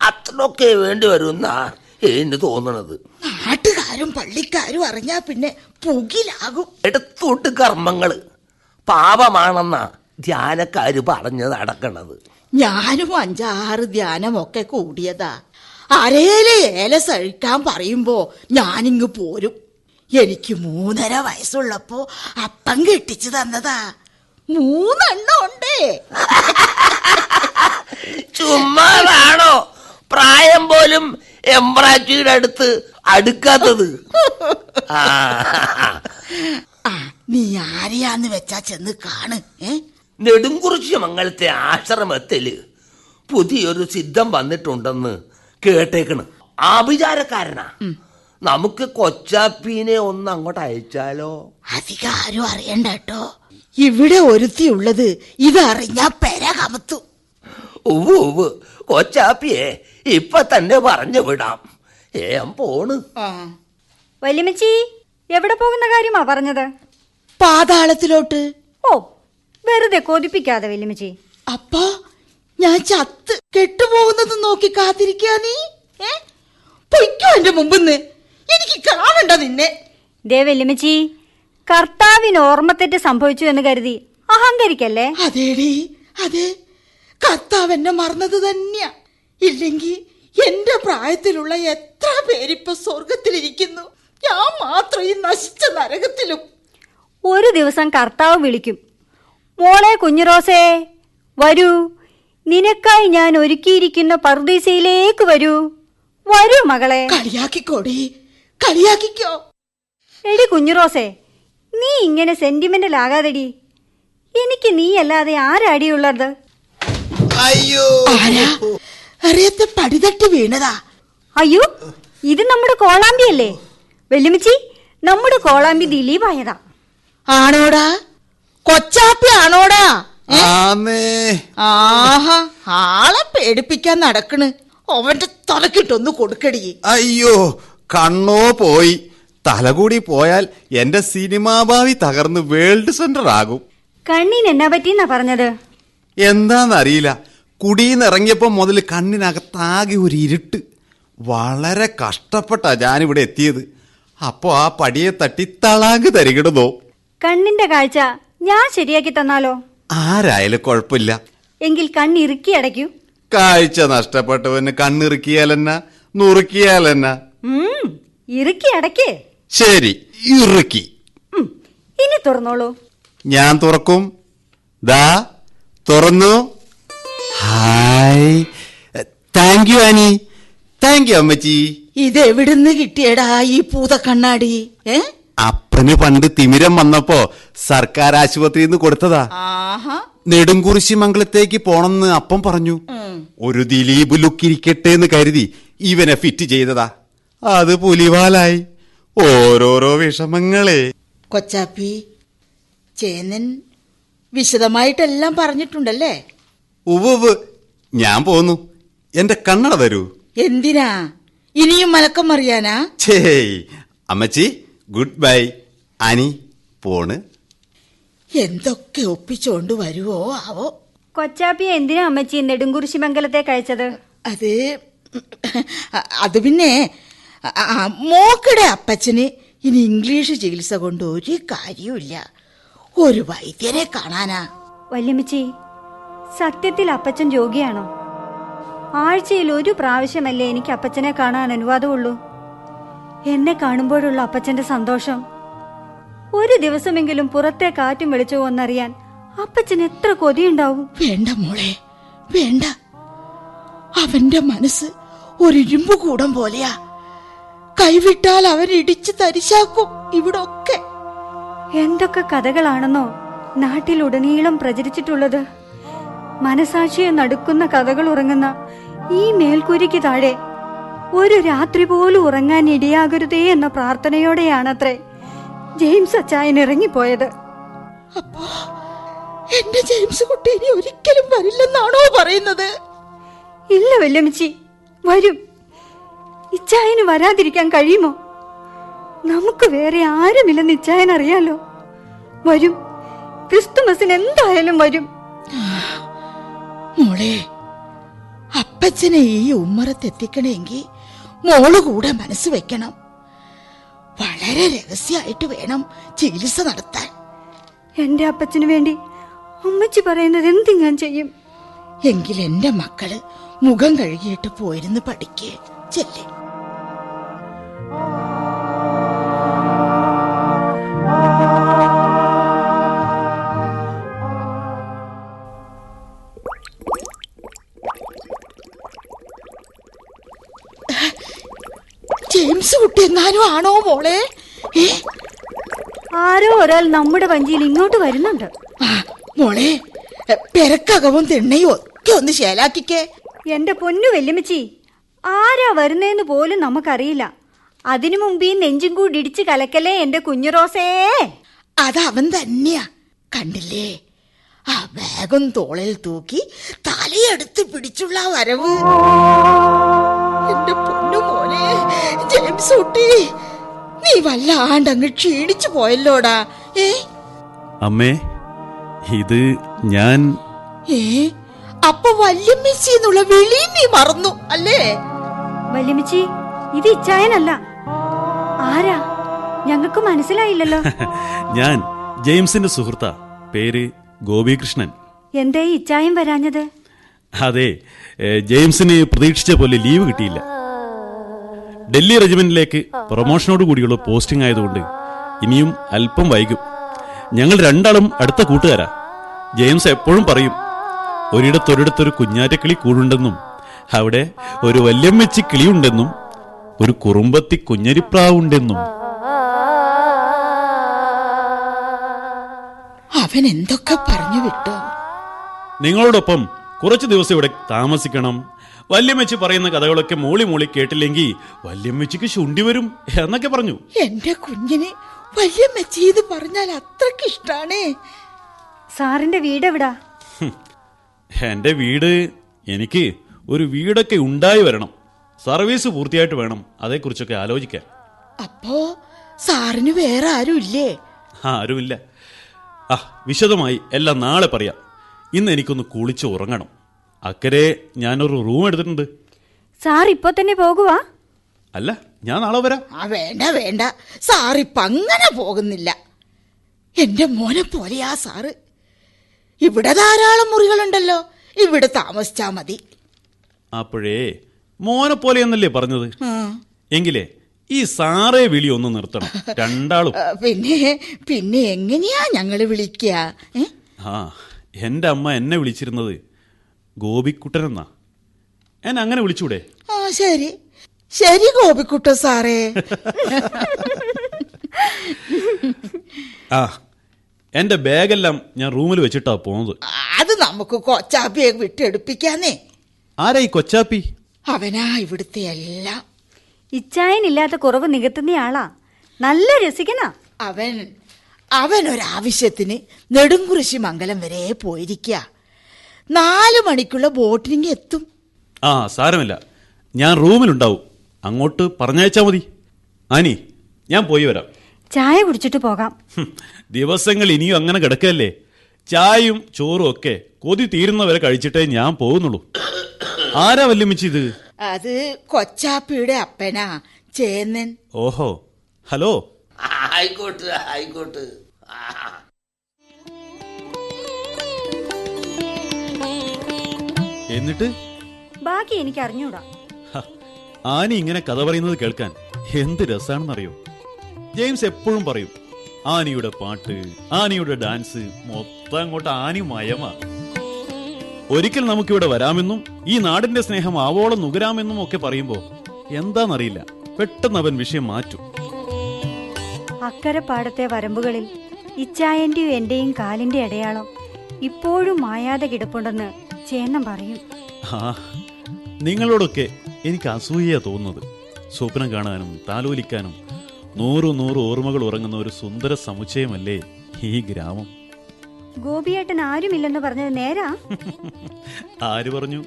Speaker 7: അത്രയൊക്കെ വേണ്ടി വരുന്ന എന്ന് തോന്നണത്.
Speaker 5: നാട്ടുകാരും പള്ളിക്കാരും അറിഞ്ഞാ പിന്നെ പുകിലാകും.
Speaker 7: എടുത്തോട്ട് കർമ്മങ്ങള് പാപമാണെന്ന ധ്യാനക്കാര് പറഞ്ഞു നടക്കണത്.
Speaker 5: ഞാനും 5-6 ധ്യാനമൊക്കെ കൂടിയതാ. അരയിലെ ഏല സഴിക്കാൻ പറയുമ്പോ ഞാനിങ്ങ് പോരും. എനിക്ക് 3.5 വയസ്സുള്ളപ്പോ അപ്പം കെട്ടിച്ചു തന്നതാ. 3 എണ്ണം ഉണ്ടേ.
Speaker 7: ചുമ്മാതാണോ പ്രായം പോലും എമ്പ്രാച്ചിയുടെ അടുത്ത് അടുക്കാത്തത്?
Speaker 5: നീ ആരെയാന്ന് വെച്ചാ ചെന്ന് കാണ്.
Speaker 7: നെടുംകുറിശി മംഗലത്തെ ആശ്രമത്തില് പുതിയൊരു സിദ്ധം വന്നിട്ടുണ്ടെന്ന് കേട്ടേക്കണ്. ആഭിചാരക്കാരനാ. നമുക്ക് കൊച്ചാപ്പീനെ ഒന്ന് അങ്ങോട്ട് അയച്ചാലോ?
Speaker 5: അധികാരം അറിയണ്ട കേട്ടോ. ഇവിടെ ഒരുത്തിയുള്ളത് ഇതറിഞ്ഞാ പെര കമത്തു.
Speaker 7: ഉവ്വ് കൊച്ചാപ്പിയെ ഇപ്പൊ തന്നെ പറഞ്ഞു വിടാം. പോണ്.
Speaker 9: വല്യമ്മച്ചി, എവിടെ പോകുന്ന കാര്യമാ പറഞ്ഞത്?
Speaker 5: പാതാളത്തിലോട്ട്.
Speaker 9: ഓ, വെറുതെ കൊതിപ്പിക്കാതെ വല്യമ്മച്ചി.
Speaker 5: അപ്പൊ ഞാൻ ചത്ത് കെട്ടുപോകുന്നത് നോക്കി കാത്തിരിക്കാ നീ? പൊയ്ക്കോ എന്റെ മുമ്പിന്ന്. എനിക്ക് കാണണ്ട നിന്നെ.
Speaker 9: ദേ വല്യമ്മച്ചി, കർത്താവിന് ഓർമ്മത്തെറ്റ് സംഭവിച്ചു എന്ന് കരുതി അഹങ്കരിക്കല്ലേ?
Speaker 5: അതേടി, അതെ. കർത്താവ് എന്നെ മറന്നത് തന്നെയാ. ഇല്ലെങ്കി എന്റെ പ്രായത്തിലുള്ള എത്ര പേരിപ്പോ സ്വർഗത്തിലിരിക്കുന്നു. ഞാൻ മാത്രം ഈ നശിച്ച നരകത്തിലും.
Speaker 9: ഒരു ദിവസം കർത്താവ് വിളിക്കും, മോളെ കുഞ്ഞുറോസേ വരൂ, നിനക്കായി ഞാൻ ഒരുക്കിയിരിക്കുന്ന പർദീസയിലേക്ക് വരൂ, വരൂ മകളെ.
Speaker 5: കളിയാക്കിക്കോടി, കളിയാക്കിക്കോ.
Speaker 9: എടി കുഞ്ഞുറോസേ, നീ ഇങ്ങനെ സെന്റിമെന്റൽ ആകാതെടി. എനിക്ക് നീ അല്ലാതെ ആരാടിയുള്ളത്?
Speaker 6: അയ്യോ,
Speaker 5: അറിയത്തെ പടിതട്ടി വീണതാ.
Speaker 9: അയ്യോ, ഇത് നമ്മുടെ കോളാമ്പിയല്ലേ? വെല്ലുമിച്ചി, നമ്മുടെ കോളാമ്പി ദിലീപായതാ.
Speaker 5: ആണോടാ? കൊച്ചാപ്പി ആണോടാ? ആഹാ, ആളെ പേടിപ്പിക്കാൻ നടക്കണ്. അവന്റെ തലക്കിട്ടൊന്ന് കൊടുക്കടി.
Speaker 6: അയ്യോ, കണ്ണോ പോയി. തലകൂടി പോയാൽ എന്റെ സിനിമാ ഭാവി തകർന്ന് വേൾഡ് സെന്റർ ആകും.
Speaker 9: കണ്ണിന് എന്നാ പറ്റിന്നാ പറഞ്ഞത്?
Speaker 6: എന്താന്നറിയില്ല, കുടിയിന്നിറങ്ങിയപ്പോ മുതൽ കണ്ണിനകത്താകെ ഒരു ഇരുട്ട്. വളരെ കഷ്ടപ്പെട്ടാ ഞാനിവിടെ എത്തിയത്. അപ്പോ ആ പടിയെ തട്ടി തളാങ്ക് തരികിടുന്നോ.
Speaker 9: കണ്ണിന്റെ കാഴ്ച ഞാൻ ശരിയാക്കി തന്നാലോ?
Speaker 6: ആരായാലും കുഴപ്പമില്ല.
Speaker 9: എങ്കിൽ കണ്ണിറുക്കി അടയ്ക്കൂ.
Speaker 6: കാഴ്ച നഷ്ടപ്പെട്ടവന് കണ്ണിറുക്കിയാലെന്നാ നുറുക്കിയാലെന്നാ?
Speaker 9: ഇറുക്കി അടയ്ക്കേ.
Speaker 6: ശരി, ഇറുക്കി.
Speaker 9: ഇനി തുറന്നോളൂ.
Speaker 6: ഞാൻ തുറക്കും. ദാ തുറന്നു. Hi, thank you Annie. Thank you അമ്മച്ചി.
Speaker 5: ഇതെവിടുന്ന് കിട്ടിയടാ ഈ പൂത കണ്ണാടി?
Speaker 6: അപ്പന് പണ്ട് തിമിരം വന്നപ്പോ സർക്കാർ ആശുപത്രിയിൽ നിന്ന് കൊടുത്തതാ. നെടുംകുറിശി മംഗലത്തേക്ക് പോണെന്ന് അപ്പം പറഞ്ഞു. ഒരു ദിലീപ് ലുക്ക് ഇരിക്കട്ടെ എന്ന് കരുതി ഇവനെ ഫിറ്റ് ചെയ്തതാ. അത് പുലിവാലായി. ഓരോരോ വിഷമങ്ങളെ.
Speaker 5: കൊച്ചാപ്പി, ചേനൻ വിശദമായിട്ടെല്ലാം പറഞ്ഞിട്ടുണ്ടല്ലേ?
Speaker 6: ഉവ്വ്, ഞാൻ പോന്നു. എന്റെ കണ്ണട തരൂ.
Speaker 5: എന്തിനാ? ഇനിയും മലക്കം അറിയാനാ?
Speaker 6: ഛേയ് അമ്മച്ചി, ഗുഡ് ബൈ. അനി പോണ്.
Speaker 5: എന്തൊക്കെ ഒപ്പിച്ചോണ്ട് വരുവോ ആവോ.
Speaker 9: കൊച്ചാപ്പിയെ എന്തിനാ അമ്മച്ചി നെടുങ്കുറിശി മംഗലത്തേക്ക് അയച്ചത്?
Speaker 5: അത് പിന്നെ മോക്കടെ അപ്പച്ചന് ഇനി ഇംഗ്ലീഷ് ചികിത്സ കൊണ്ട് ഒരു കാര്യമില്ല. ഒരു വൈദ്യരെ കാണാനാ.
Speaker 9: വല്യമ്മച്ചി, സത്യത്തിൽ അപ്പച്ചൻ രോഗിയാണോ? ആഴ്ചയിൽ ഒരു പ്രാവശ്യമല്ലേ എനിക്ക് അപ്പച്ചനെ കാണാൻ അനുവാദമുള്ളൂ. എന്നെ കാണുമ്പോഴുള്ള അപ്പച്ചന്റെ സന്തോഷം, ഒരു ദിവസമെങ്കിലും പുറത്തെ കാറ്റും വെളിച്ചവും ഒന്നറിയാൻ അപ്പച്ചൻ എത്ര കൊതിയുണ്ടാവും.
Speaker 5: വേണ്ട മോളെ, വേണ്ട. അവന്റെ മനസ്സ് ഒരു ഇരുമ്പ് കൂടം പോലെയാ. കൈവിട്ടാൽ അവൻ ഇടിച്ചു തരിശാക്കും ഇവിടൊക്കെ.
Speaker 9: എന്തൊക്കെ കഥകളാണെന്നോ നാട്ടിലുടനീളം പ്രചരിച്ചിട്ടുള്ളത്. മനസാക്ഷിയെ നടുക്കുന്ന കഥകൾ ഉറങ്ങുന്ന ഈ മേൽക്കൂരിക്ക് താഴെ ഒരു രാത്രി പോലും ഉറങ്ങാൻ ഇടയാകരുതേ എന്ന പ്രാർത്ഥനയോടെയാണത്രേ ജെയിംസ് അച്ചായൻ ഇറങ്ങിപ്പോയത്.
Speaker 5: അപ്പോ എന്റെ ജെയിംസ് കുട്ടി ഇനി ഒരിക്കലും വരില്ലെന്നാണോ പറയുന്നത്?
Speaker 9: ഇല്ല വല്യമ്മച്ചി, വരും. ഇച്ചായന് വരാതിരിക്കാൻ കഴിയുമോ? നമുക്ക് വേറെ ആരുമില്ലെന്ന് ഇച്ചായൻ അറിയാലോ. വരും, ക്രിസ്തുമസിന് എന്തായാലും വരും.
Speaker 5: മോളെ, അപ്പച്ചനെ ഈ ഉമ്മറത്തെത്തിക്കണമെങ്കിൽ മോള് കൂടെ മനസ്സ് വെക്കണം. വളരെ രഹസ്യമായിട്ട് വേണം ചികിത്സ നടത്താൻ.
Speaker 9: എന്റെ അപ്പച്ചന് വേണ്ടി അമ്മച്ചി പറയുന്നത് എന്ത് ഞാൻ ചെയ്യും.
Speaker 5: എങ്കിൽ എന്റെ മക്കള് മുഖം കഴുകിയിട്ട് പോയിരുന്ന് പഠിക്കേ ചെല്ലേ. ജെയിംസ് കുട്ടി എങ്ങാനും ആണോ മോളെ?
Speaker 9: ആരോ ഒരാൾ നമ്മുടെ വഞ്ചിയിൽ ഇങ്ങോട്ട് വരുന്നുണ്ട്.
Speaker 5: മോളെ, പെരക്കകവും തിണ്ണയും ഒക്കെ ഒന്ന് ശേലാക്കിക്കേ.
Speaker 9: എന്റെ പൊന്നു വല്യമ്മച്ചി, ആരാ വരുന്നേന്ന് പോലും നമുക്കറിയില്ല. അതിനു മുമ്പ് ഈ നെഞ്ചും കൂടി ഇടിച്ച് കലക്കലേ എന്റെ കുഞ്ഞു റോസേ.
Speaker 5: അതവൻ തന്നെയാ, കണ്ടില്ലേ? ആ ബാഗും തോളിൽ തൂക്കി തലയെടുത്ത് പിടിച്ചുള്ള വരവ്. എന്റെ പൊന്നു മോനെ ജെയിംസ് കുട്ടി, നീ വല്ലാണ്ടങ്ങ് ക്ഷീണിച്ചു പോയല്ലോടാ.
Speaker 3: അമ്മേ, ഇത് ഞാൻ
Speaker 5: അപ്പൊ വല്യമ്മച്ചി എന്നുള്ള വിളി നീ മറന്നു അല്ലേ?
Speaker 9: വല്യമ്മച്ചി, ഇത് ഇച്ചായനല്ല. ആരാ? ഞങ്ങൾക്ക് മനസ്സിലായില്ലല്ലോ.
Speaker 3: ഞാൻ ജെയിംസിന്റെ സുഹൃത്താ. പേര് ഗോപികൃഷ്ണൻ.
Speaker 9: എന്തേ ഇച്ചായൻ വരാഞ്ഞത്?
Speaker 3: അതെ, ജെയിംസിന് പ്രതീക്ഷിച്ച പോലെ ലീവ് കിട്ടിയില്ല. ഡൽഹി റെജിമെന്റിലേക്ക് പ്രൊമോഷനോട് കൂടിയുള്ള പോസ്റ്റിംഗ് ആയതുകൊണ്ട് ഇനിയും അല്പം വൈകും. ഞങ്ങൾ രണ്ടാളും അടുത്ത കൂട്ടുകാരാ. ജെയിംസ് എപ്പോഴും പറയും, ഒരിടത്തൊരിടത്തൊരു കുഞ്ഞാറ്റക്കിളി കൂടുണ്ടെന്നും അവിടെ ഒരു വല്യമ്മച്ചി കിളിയുണ്ടെന്നും ഒരു കുറുമ്പത്തി കുഞ്ഞരിപ്രാവുണ്ടെന്നും.
Speaker 5: അവൻ എന്തൊക്കെ പറഞ്ഞു വിട്ടു.
Speaker 3: നിങ്ങളോടൊപ്പം കുറച്ചു ദിവസം ഇവിടെ താമസിക്കണം. വല്യമ്മച്ചി പറയുന്ന കഥകളൊക്കെ മൂളി മൂളി കേട്ടില്ലെങ്കിൽ വല്യമ്മച്ചിക്ക് ശുണ്ടി വരും എന്നൊക്കെ പറഞ്ഞു.
Speaker 5: എന്റെ കുഞ്ഞിന് വല്യമ്മച്ചി ഇത് പറഞ്ഞാൽ അത്രക്ക് ഇഷ്ടാണേ.
Speaker 9: സാറിന്റെ വീട് എവിടാ?
Speaker 3: എന്റെ വീട്, എനിക്ക് ഒരു വീടൊക്കെ ഉണ്ടായി വരണം. സർവീസ് പൂർത്തിയായിട്ട് വേണം അതേക്കുറിച്ചൊക്കെ ആലോചിക്കാൻ.
Speaker 5: അപ്പോ സാറിന് വേറെ ആരും ഇല്ലേ?
Speaker 3: ആരുമില്ല. വിശദമായി എല്ലാം നാളെ പറയാം. ഇന്ന് എനിക്കൊന്ന് കുളിച്ച് ഉറങ്ങണം. അക്കരെ ഞാനൊരു റൂം എടുത്തിട്ടുണ്ട്.
Speaker 9: സാർ ഇപ്പൊ തന്നെ പോകുവാ?
Speaker 3: അല്ല, ഞാൻ നാളെ വരാം.
Speaker 5: വേണ്ട വേണ്ട, സാറിപ്പ അങ്ങനെ പോകുന്നില്ല. എന്റെ മോനെ പോലെയാ സാറ്. ഇവിടെ ധാരാളം മുറികളുണ്ടല്ലോ, ഇവിടെ താമസിച്ചാ മതി.
Speaker 3: അപ്പോഴേ മോനെ പോലെയെന്നല്ലേ പറഞ്ഞത്? എങ്കിലേ ഈ സാറേ വിളി ഒന്ന് നിർത്തണം, രണ്ടാളും.
Speaker 5: പിന്നെ എങ്ങനെയാ ഞങ്ങള് വിളിക്കുക?
Speaker 3: എന്റെ അമ്മ എന്നെ വിളിച്ചിരുന്നത് ഗോപിക്കുട്ടനെന്നാ. എന്നെ അങ്ങനെ വിളിച്ചൂടെ?
Speaker 5: ശരി ശരി ഗോപിക്കുട്ടൻ സാറേ.
Speaker 3: എന്റെ ബാഗെല്ലാം ഞാൻ റൂമിൽ വെച്ചിട്ടാ പോകുന്നത്.
Speaker 5: അത് നമുക്ക് കൊച്ചാപ്പിയെ വിട്ടെടുപ്പിക്കാന്നേ.
Speaker 3: ആരാ ഈ കൊച്ചാപ്പി?
Speaker 5: അവനാ ഇവിടുത്തെ എല്ലാം.
Speaker 9: ഇച്ചായനില്ലാത്ത കുറവ് നികത്തുന്നയാളാ, നല്ല രസിക്കനാ.
Speaker 5: അവനൊരാവശ്യത്തിന് നെടുങ്കുറിശി മംഗലം വരെ പോയിരിക്ക. 4 മണിക്കുള്ള ബോട്ടിനിങ് എത്തും.
Speaker 3: സാരമില്ല, ഞാൻ റൂമിലുണ്ടാവും. അങ്ങോട്ട് പറഞ്ഞയച്ചാ മതി. ആനി, ഞാൻ പോയി വരാം.
Speaker 9: ചായ കുടിച്ചിട്ട് പോകാം.
Speaker 3: ദിവസങ്ങൾ ഇനിയും അങ്ങനെ കിടക്കല്ലേ. ചായയും ചോറും ഒക്കെ കൊതി തീരുന്നവരെ കഴിച്ചിട്ടേ ഞാൻ പോകുന്നുള്ളൂ. ആരാ വല്യമ്മച്ചി ഇത്?
Speaker 5: അത് കൊച്ചാപ്പിയുടെ അപ്പനാ, ചേന്നൻ.
Speaker 3: ഓഹോ, ഹലോ.
Speaker 7: ആയിക്കോട്ടെ ആയിക്കോട്ടെ.
Speaker 3: എന്നിട്ട്
Speaker 9: ബാക്കി എനിക്ക് അറിഞ്ഞൂടാ.
Speaker 3: ആനി ഇങ്ങനെ കഥ പറയുന്നത് കേൾക്കാൻ എന്ത് രസാണെന്നറിയോ? ജെയിംസ് എപ്പോഴും പറയും, ആനിയുടെ പാട്ട്, ആനിയുടെ ഡാൻസ്, മൊത്തം അങ്ങോട്ട് ആനി മയമാ. ഒരിക്കൽ നമുക്കിവിടെ വരാമെന്നും ഈ നാടിന്റെ സ്നേഹം ആവോളം നുകരാമെന്നും ഒക്കെ പറയുമ്പോ എന്താന്നറിയില്ല, പെട്ടെന്ന് അവൻ വിഷയം മാറ്റും.
Speaker 9: അക്കരെ പാടത്തെ വരമ്പുകളിൽ ഇച്ചായന്റെയും എന്റെയും കാലിന്റെ അടയാളം ഇപ്പോഴും മായാതെ കിടപ്പുണ്ടെന്ന് ചേന്നൻ പറയും.
Speaker 3: നിങ്ങളോടൊക്കെ എനിക്ക് അസൂയയാ തോന്നുന്നത്. സ്വപ്നം കാണാനും താലോലിക്കാനും 100 ഓർമ്മകൾ ഉറങ്ങുന്ന ഒരു സുന്ദര സമുച്ചയമല്ലേ ഈ ഗ്രാമം.
Speaker 9: ഗോപിയേട്ടൻ ആരുമില്ലെന്ന് പറഞ്ഞത് നേരാ?
Speaker 3: ആര് പറഞ്ഞു?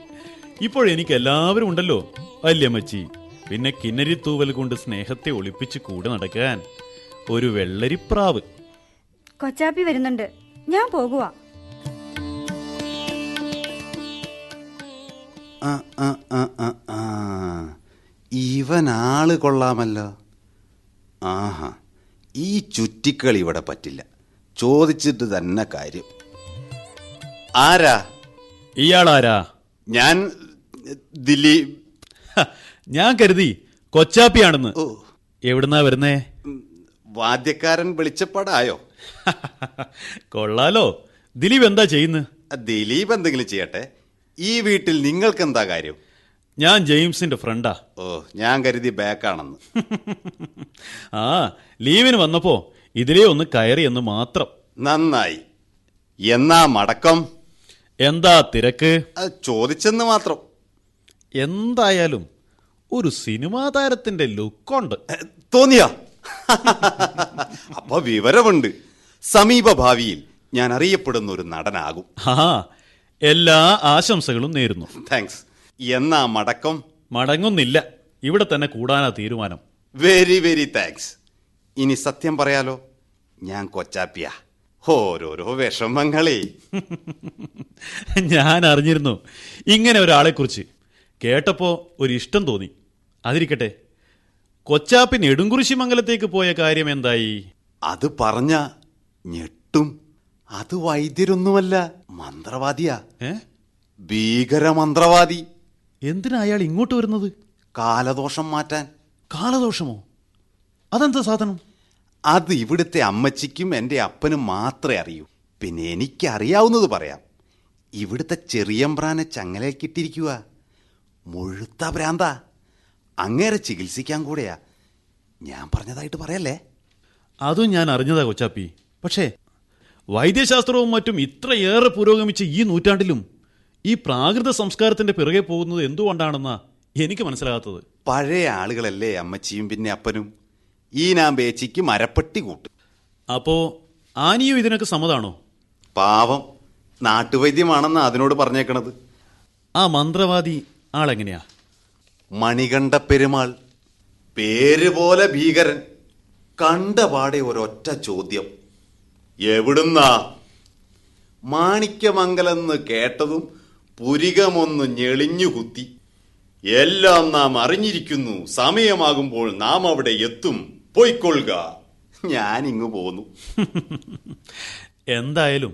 Speaker 3: ഇപ്പോഴെനിക്ക് എല്ലാവരും ഉണ്ടല്ലോ. വല്യമ്മച്ചി, പിന്നെ കിന്നരി തൂവൽ കൊണ്ട് സ്നേഹത്തെ ഒളിപ്പിച്ച് കൂടെ നടക്കാൻ ഒരു വെള്ളരിപ്രാവ്.
Speaker 9: കൊച്ചാപ്പി വരുന്നുണ്ട്, ഞാൻ പോകുവാ.
Speaker 6: ഇവനാള് കൊള്ളാമല്ലോ. ആഹാ, ഈ ചുറ്റിക്കളി ഇവിടെ പറ്റില്ല. ചോദിച്ചിട്ട് തന്നെ കാര്യം. ആരാ?
Speaker 3: ഇയാളാരാ?
Speaker 6: ഞാൻ ദിലീപ്.
Speaker 3: ഞാൻ കരുതി കൊച്ചാപ്പിയാണെന്ന്.
Speaker 6: ഓ,
Speaker 3: എവിടുന്നാ വരുന്നേ?
Speaker 6: വാദ്യക്കാരൻ വെളിച്ചപ്പാടായോ?
Speaker 3: കൊള്ളാലോ. ദിലീപ് എന്താ ചെയ്യുന്നത്?
Speaker 6: ദിലീപ് എന്തെങ്കിലും ചെയ്യട്ടെ. ഈ വീട്ടിൽ നിങ്ങൾക്ക് എന്താ കാര്യം?
Speaker 3: ഞാൻ ജെയിംസിന്റെ ഫ്രണ്ടാ.
Speaker 6: ഓ, ഞാൻ കരുതി ബാക്കാണെന്ന്.
Speaker 3: ആ, ലീവിന് വന്നപ്പോ ഇതിലേ ഒന്ന് കയറി എന്ന് മാത്രം.
Speaker 6: നന്നായി. എന്നാ മടക്കം?
Speaker 3: എന്താ തിരക്ക്?
Speaker 6: ചോദിച്ചെന്ന് മാത്രം.
Speaker 3: എന്തായാലും ഒരു സിനിമാ താരത്തിന്റെ ലുക്കുണ്ട്.
Speaker 6: തോന്നിയാ? അപ്പൊ വിവരമുണ്ട്. സമീപ ഭാവിയിൽ ഞാൻ അറിയപ്പെടുന്ന ഒരു നടനാകും.
Speaker 3: ആ, എല്ലാ ആശംസകളും നേരുന്നു.
Speaker 6: താങ്ക്സ്. എന്നാ മടക്കം?
Speaker 3: മടങ്ങുന്നില്ല, ഇവിടെ തന്നെ കൂടാനാ തീരുമാനം.
Speaker 6: Very very thanks. ഇനി സത്യം പറയാലോ, ഞാൻ കൊച്ചാപ്പിയാ. ഓരോരോ വിഷമങ്ങളെ.
Speaker 3: ഞാൻ അറിഞ്ഞിരുന്നു ഇങ്ങനെ ഒരാളെക്കുറിച്ച്. കേട്ടപ്പോ ഒരു ഇഷ്ടം തോന്നി. അതിരിക്കട്ടെ, കൊച്ചാപ്പി നെടുങ്കുറിശി മംഗലത്തേക്ക് പോയ കാര്യം എന്തായി?
Speaker 6: അത് പറഞ്ഞ ഞെട്ടും. അത് വൈദ്യരൊന്നുമല്ല, മന്ത്രവാദിയാ. ഭീകര മന്ത്രവാദി.
Speaker 3: എന്തിനാ അയാൾ ഇങ്ങോട്ട് വരുന്നത്?
Speaker 6: കാലദോഷം മാറ്റാൻ.
Speaker 3: കാലദോഷമോ? അതെന്താ സാധനം?
Speaker 6: അത് ഇവിടുത്തെ അമ്മച്ചിക്കും എൻ്റെ അപ്പനും മാത്രമേ അറിയൂ. പിന്നെ എനിക്ക് അറിയാവുന്നത് പറയാം. ഇവിടുത്തെ ചെറിയമ്പ്രാനെ ചങ്ങലക്കിട്ടിരിക്കുക. മുഴുത്ത ഭ്രാന്ത. അങ്ങേരെ ചികിത്സിക്കാൻ കൂടെയാ. ഞാൻ പറഞ്ഞതായിട്ട് പറയല്ലേ.
Speaker 3: അതും ഞാൻ അറിഞ്ഞതാ കൊച്ചാപ്പി. പക്ഷേ വൈദ്യശാസ്ത്രവും മറ്റും ഇത്രയേറെ പുരോഗമിച്ച് ഈ നൂറ്റാണ്ടിലും ഈ പ്രാകൃത സംസ്കാരത്തിന്റെ പിറകെ പോകുന്നത് എന്തുകൊണ്ടാണെന്നാ എനിക്ക് മനസ്സിലാകാത്തത്.
Speaker 6: പഴയ ആളുകളല്ലേ അമ്മച്ചിയും പിന്നെ അപ്പനും. ഈ നാമ്പേച്ചിക്ക് മരപ്പെട്ടി കൂട്ട്.
Speaker 3: അപ്പോ ആനിയും ഇതിനൊക്കെ സമ്മതാണോ?
Speaker 6: പാവം, നാട്ടുവൈദ്യമാണെന്ന് അതിനോട് പറഞ്ഞേക്കണത്.
Speaker 3: ആ മന്ത്രവാദി ആളെങ്ങനെയാ?
Speaker 6: മണികണ്ഠ പെരുമാൾ. പേര് പോലെ ഭീകരൻ. കണ്ടപാടെ ഒരൊറ്റ ചോദ്യം, എവിടുന്നാ? മാണിക്യമംഗലെന്ന് കേട്ടതും പുരികമൊന്ന് ഞെളിഞ്ഞു കുത്തി. എല്ലാം നാം അറിഞ്ഞിരിക്കുന്നു. സമയമാകുമ്പോൾ നാം അവിടെ എത്തും. പോയിക്കൊള്ളുക. ഞാനിങ്ങു പോന്നു.
Speaker 3: എന്തായാലും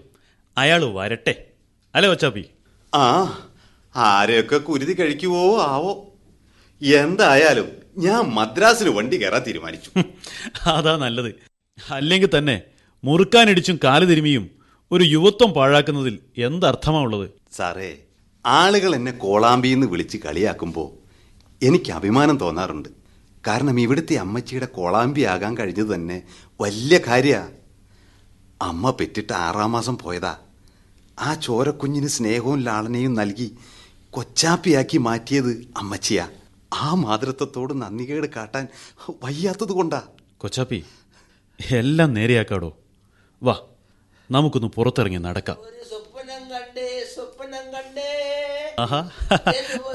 Speaker 3: അയാൾ വരട്ടെ അല്ലേ കൊച്ചാപ്പി?
Speaker 6: ആ, ആരെയൊക്കെ കുരുതി കഴിക്കുവോ ആവോ. എന്തായാലും ഞാൻ മദ്രാസിൽ വണ്ടി കയറാൻ തീരുമാനിച്ചു.
Speaker 3: അതാ നല്ലത്. അല്ലെങ്കിൽ തന്നെ മുറുക്കാനിടിച്ചും കാല് തിരുമിയും ഒരു യുവത്വം പാഴാക്കുന്നതിൽ എന്തർത്ഥമാ ഉള്ളത്?
Speaker 6: സാറേ, ആളുകൾ എന്നെ കോളാമ്പിന്ന് വിളിച്ച് കളിയാക്കുമ്പോൾ എനിക്ക് അഭിമാനം തോന്നാറുണ്ട്. കാരണം ഇവിടുത്തെ അമ്മച്ചിയുടെ കോളാമ്പി ആകാൻ കഴിഞ്ഞത് തന്നെ വലിയ കാര്യമാണ്. അമ്മ പെറ്റിട്ട് 6-ാം മാസം പോയതാ. ആ ചോരക്കുഞ്ഞിന് സ്നേഹവും ലാളനയും നൽകി കൊച്ചാപ്പിയാക്കി മാറ്റിയത് അമ്മച്ചിയാ. ആ മാതൃത്വത്തോട് നന്ദികേട് കാട്ടാൻ വയ്യാത്തത് കൊണ്ടാ.
Speaker 3: കൊച്ചാപ്പി, എല്ലാം നേരെയാക്കാടോ. വാ, നമുക്കൊന്ന് പുറത്തിറങ്ങി നടക്കാം. ആഹാ,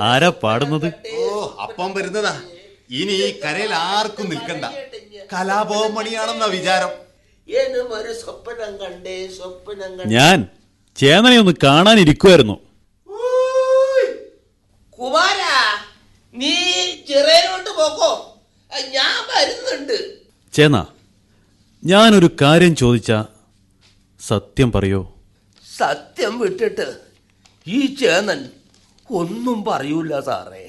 Speaker 3: ആരാ പാടുന്നത്?
Speaker 6: ഓ, അപ്പം വരുന്നതാ. ഇനി ഈ കരയിൽ ആർക്കും നിൽക്കണ്ട. കലാഭവൻ മണിയാണെന്ന വിചാരം.
Speaker 3: ഞാൻ ചേന്നനെ ഒന്ന് കാണാനിരിക്കുമായിരുന്നു.
Speaker 7: കുമാരാ, നീ ചിറയിലോട്ട് പോക്കോ, ഞാൻ വരുന്നുണ്ട്.
Speaker 3: ചേന്ന, ഞാനൊരു കാര്യം ചോദിച്ചാ സത്യം പറയോ?
Speaker 7: സത്യം വിട്ടിട്ട് ഈ ചേന്നൻ ഒന്നും പറയൂല സാറേ.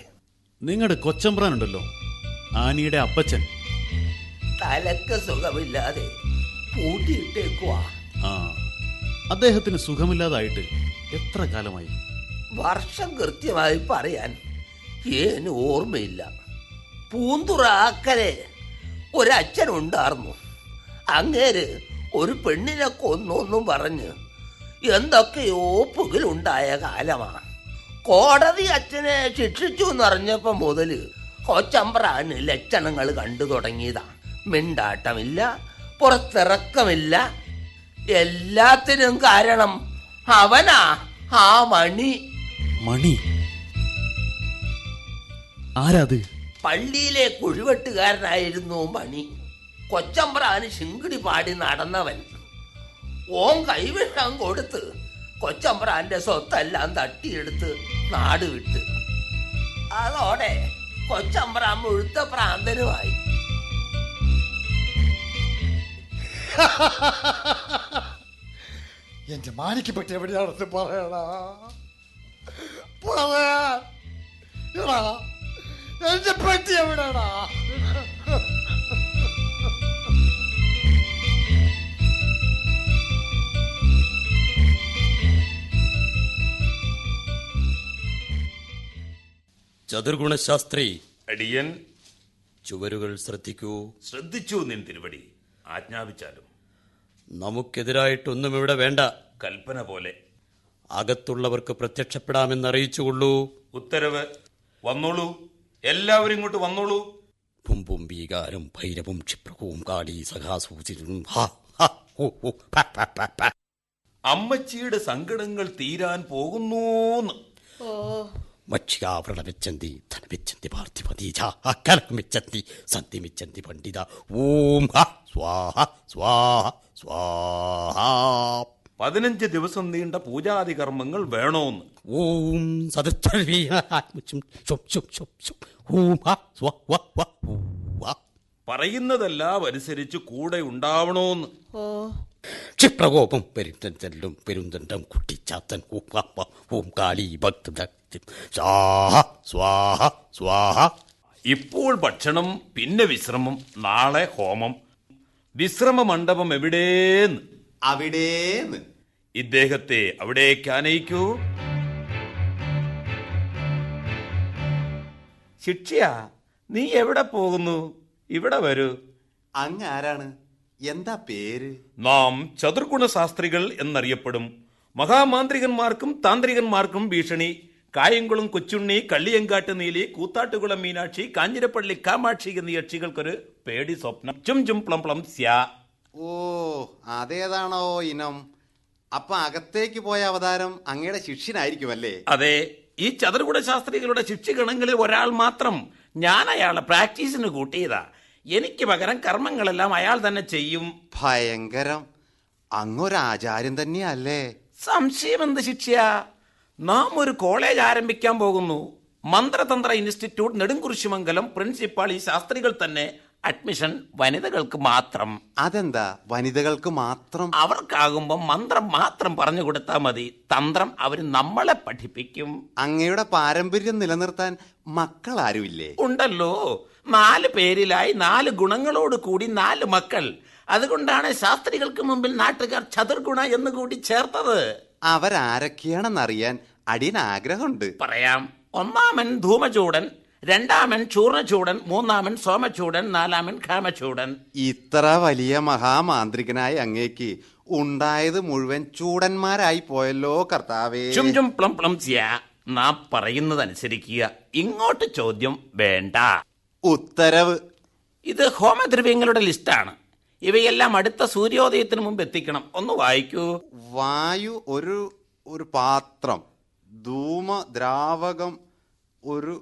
Speaker 3: നിങ്ങളുടെ കൊച്ചമ്പ്രാനുണ്ടല്ലോ, ആനിയുടെ അപ്പച്ചൻ.
Speaker 7: തലക്ക് സുഖമില്ലാതെ പൂട്ടിയിട്ടേക്കുവാ.
Speaker 3: ആ, അദ്ദേഹത്തിന് സുഖമില്ലാതായിട്ട് എത്ര കാലമായി?
Speaker 7: വർഷം കൃത്യമായി പറയാൻ ഏന് ഓർമ്മയില്ല. പൂന്തുറ അക്കരെ ഒരച്ഛനുണ്ടായിരുന്നു. അങ്ങേര് ഒരു പെണ്ണിനെ കൊന്നൊന്നും പറഞ്ഞ് എന്തൊക്കെയോ പുകിലുണ്ടായ കാലമാണ്. കോടതി അച്ഛനെ ശിക്ഷിച്ചു എന്നറിഞ്ഞപ്പോ മുതല് കൊച്ചമ്പ്രാന് ലക്ഷണങ്ങൾ കണ്ടു തുടങ്ങിയതാ. മിണ്ടാട്ടമില്ല, പുറത്തിറക്കമില്ല. എല്ലാത്തിനും കാരണം അവനാ, ആ മണി.
Speaker 3: മണി ആരാത്?
Speaker 7: പള്ളിയിലെ കുഴിവെട്ടുകാരനായിരുന്നു മണി. കൊച്ചമ്പ്രാന് ശിങ്കിടി പാടി നടന്നവൻ. ഓൻ കൈവിഷം കൊടുത്ത് കൊച്ചമ്പ്രാന്റെ സ്വത്തെല്ലാം തട്ടിയെടുത്ത് നാട് വിട്ട്. അതോടെ കൊച്ചമ്പ്രാൻ മുഴുത്ത പ്രാന്തനുമായി.
Speaker 8: എന്റെ മാനിക്കപ്പെട്ടി എവിടെയാണെന്ന് പറയടാ, പറയാ. എന്റെ പെട്ടി എവിടെയാടാ?
Speaker 2: ചതുർഗുണശാസ്ത്രി,
Speaker 10: അടിയൻ
Speaker 2: ചുവരുകൾ ശ്രദ്ധിക്കൂ.
Speaker 10: ശ്രദ്ധിച്ചു നിൻ തിരുവടി. ആജ്ഞാപിച്ചാലും.
Speaker 2: നമുക്കെതിരായിട്ടൊന്നും ഇവിടെ വേണ്ട.
Speaker 10: കൽപ്പന പോലെ.
Speaker 2: അകത്തുള്ളവർക്ക് പ്രത്യക്ഷപ്പെടാമെന്നറിയിച്ചുകൊള്ളൂ.
Speaker 10: ഉത്തരവ്. വന്നോളൂ, എല്ലാവരും ഇങ്ങോട്ട് വന്നോളൂ.
Speaker 2: പുംപും ഭീകാരം ഭൈരവും ക്ഷിപ്രകവും കാടി സഖാസൂചിരും.
Speaker 10: അമ്മച്ചിയുടെ സങ്കടങ്ങൾ തീരാൻ പോകുന്നൂന്ന്.
Speaker 2: മക്ഷികാവൃണമിച്ചന്തി ധനമിച്ചന്തി പാർത്ഥിപതീജാക്കലമിച്ചന്തി സന്ധിമിച്ചന്തി പണ്ഡിത. ഓം സ്വാഹ സ്വാഹ സ്വാഹ.
Speaker 10: 15 ദിവസം നീണ്ട പൂജാതി കർമ്മങ്ങൾ വേണോന്ന്.
Speaker 2: ഓം
Speaker 10: പറയുന്നതെല്ലാം അനുസരിച്ച് കൂടെ ഉണ്ടാവണോന്ന്.
Speaker 2: ക്ഷിപ്രകോപം പെരുന്തലും പെരുന്തണ്ടം കുട്ടിച്ചാത്തൻ. ഓം കാളി ഭക്ത സ്വാഹ സ്വാഹ സ്വാഹ.
Speaker 10: ഇപ്പോൾ ഭക്ഷണം, പിന്നെ വിശ്രമം, നാളെ ഹോമം. വിശ്രമ മണ്ഡപം എവിടേന്ന്?
Speaker 6: അവിടേന്ന്.
Speaker 10: ഇദ്ദേഹത്തെ അവിടേക്ക് ആനയിക്കൂ. ശിക്ഷയാ, നീ എവിടെ പോകുന്നു? ഇവിടെ വരൂ.
Speaker 6: അങ്ങ് ആരാണ്? എന്താ പേര്?
Speaker 10: നാം ചതുർഗുണശാസ്ത്രികൾ എന്നറിയപ്പെടും. മഹാമാന്ത്രികന്മാർക്കും താന്ത്രികന്മാർക്കും ഭീഷണി. കായംകുളം കൊച്ചുണ്ണി, കള്ളിയങ്കാട്ട് നീലി, കൂത്താട്ടുകുളം മീനാക്ഷി, കാഞ്ഞിരപ്പള്ളി കാമാക്ഷി എന്നീ യക്ഷികൾക്കൊരു പേടി സ്വപ്നം. ചും ചും പ്ലം പ്ലം സ്യാ.
Speaker 6: ഓ, അതേതാണോ ഇനം? അപ്പൊ അകത്തേക്ക് പോയ അവതാരം അങ്ങയുടെ ശിഷ്യനായിരിക്കുമല്ലേ?
Speaker 10: അതെ, ഈ ചതുർഗുണശാസ്ത്രികളുടെ ശിക്ഷഗണങ്ങളിൽ ഒരാൾ മാത്രം. ഞാൻ അയാളെ പ്രാക്ടീസിന് കൂട്ടിയതാ. എനിക്ക് പകരം കർമ്മങ്ങളെല്ലാം അയാൾ തന്നെ ചെയ്യും.
Speaker 6: ഭയങ്കരം. അങ്ങൊരാചാര്യൻ തന്നെയല്ലേ?
Speaker 10: സംശയം എന്ത് ശിക്ഷയാ? നാം ഒരു കോളേജ് ആരംഭിക്കാൻ പോകുന്നു. മന്ത്രതന്ത്ര ഇൻസ്റ്റിറ്റ്യൂട്ട്, നെടുങ്കുറിശിമംഗലം. പ്രിൻസിപ്പാൾ ഈ ശാസ്ത്രികൾ തന്നെ. അഡ്മിഷൻ വനിതകൾക്ക് മാത്രം.
Speaker 6: അതെന്താ വനിതകൾക്ക് മാത്രം?
Speaker 10: അവർക്കാകുമ്പോൾ മന്ത്രം മാത്രം പറഞ്ഞു കൊടുത്താൽ മതി. തന്ത്രം അവർ നമ്മളെ പഠിപ്പിക്കും.
Speaker 6: അങ്ങയുടെ പാരമ്പര്യം നിലനിർത്താൻ മക്കൾ ആരുമില്ലേ?
Speaker 10: ഉണ്ടല്ലോ, 4 പേരിലായി 4 ഗുണങ്ങളോട് കൂടി 4 മക്കൾ. അതുകൊണ്ടാണ് ശാസ്ത്രികൾക്ക് മുമ്പിൽ നാട്ടുകാർ ചതുർഗുണ എന്ന് കൂടി ചേർത്തത്.
Speaker 6: അവരാരൊക്കെയാണെന്നറിയാൻ അടിയൻ ആഗ്രഹമുണ്ട്.
Speaker 10: പറയാം. 1-മൻ ധൂമചൂടൻ, 2-മൻ ചൂർണചൂടൻ, 3-മൻ സോമചൂടൻ, 4-മൻ കാമചൂടൻ.
Speaker 6: ഇത്ര വലിയ മഹാമാന്ത്രികനായ അങ്ങേക്ക് ഉണ്ടായത് മുഴുവൻ ചൂടന്മാരായി പോയല്ലോ കർത്താവേ.
Speaker 10: ചും ചും പ്ലം പ്ലം സ്യാ. നാം പറയുന്നതനുസരിക്കുക. ഇങ്ങോട്ട് ചോദ്യം വേണ്ട.
Speaker 6: ഉത്തരവ്.
Speaker 10: ഇത് ഹോമദ്രവ്യങ്ങളുടെ ലിസ്റ്റാണ്. ഇവയെല്ലാം അടുത്ത സൂര്യോദയത്തിന് മുമ്പ് എത്തിക്കണം. ഒന്ന് വായിക്കൂ.
Speaker 6: വായു, ഒരു പാത്രം, ധൂമ ദ്രാവകം, ഒരു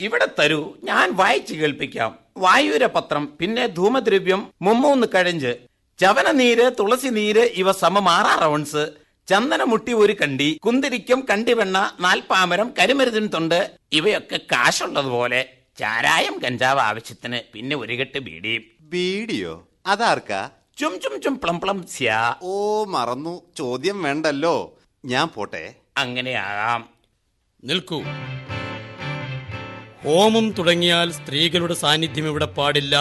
Speaker 10: ഇവിടെ തരൂ, ഞാൻ വായിച്ചു കേൾപ്പിക്കാം. വായുരപത്രം, പിന്നെ ധൂമദ്രവ്യം 3 കഴഞ്ച്, ചവനനീര്, തുളസി നീര് ഇവ സമം 6 റൗണ്ട്സ്, ചന്ദനമുട്ടി 1 കണ്ടി, കുന്തിരിക്കം, കണ്ടിവെണ്ണ, 4 പാമരം, കരിമരുതിൻ തൊണ്ട്. ഇവയൊക്കെ കാശുള്ളതുപോലെ. ചാരായം കഞ്ചാവ് ആവശ്യത്തിന്, പിന്നെ 1 കെട്ട് ബീഡിയും.
Speaker 6: ബീഡിയോ? അതാർക്കാ?
Speaker 10: ചും ചും ചും പ്ലം പ്ലം സ്യാ.
Speaker 6: ഓ, മറന്നു. ചോദ്യം വേണ്ടല്ലോ. ഞാൻ പോട്ടെ.
Speaker 10: അങ്ങനെയാകാം.
Speaker 2: നിൽക്കൂ. ഹോമം തുടങ്ങിയാൽ സ്ത്രീകളുടെ സാന്നിധ്യം ഇവിടെ പാടില്ല.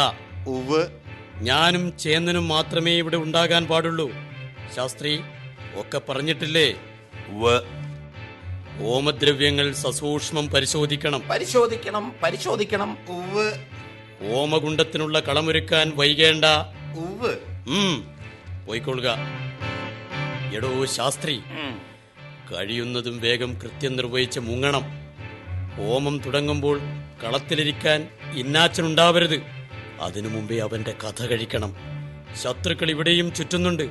Speaker 6: ഉവ്.
Speaker 2: ഞാനും ചേന്നനും മാത്രമേ ഇവിടെ ഉണ്ടാകാൻ പാടുള്ളൂ. ശാസ്ത്രി ഒക്കെ പറഞ്ഞിട്ടില്ലേ? ഹോമദ്രവ്യങ്ങൾ സസൂക്ഷ്മം പരിശോധിക്കണം.
Speaker 10: പരിശോധിക്കണം.
Speaker 6: ഉവ്.
Speaker 2: ഹോമകുണ്ടത്തിനുള്ള കളമൊരുക്കാൻ വൈകേണ്ട.
Speaker 6: ഉവ്.
Speaker 2: പോയിക്കൊള്ളുക. എടോ ശാസ്ത്രി, കഴിയുന്നതും വേഗം കൃത്യം നിർവഹിച്ച് മുങ്ങണം. ഹോമം തുടങ്ങുമ്പോൾ കളത്തിലിരിക്കാൻ ഇന്നാച്ചനുണ്ടാവരുത്. അതിനു മുമ്പേ അവന്റെ കഥ കഴിക്കണം. ശത്രുക്കൾ ഇവിടെയും ചുറ്റുന്നുണ്ട്.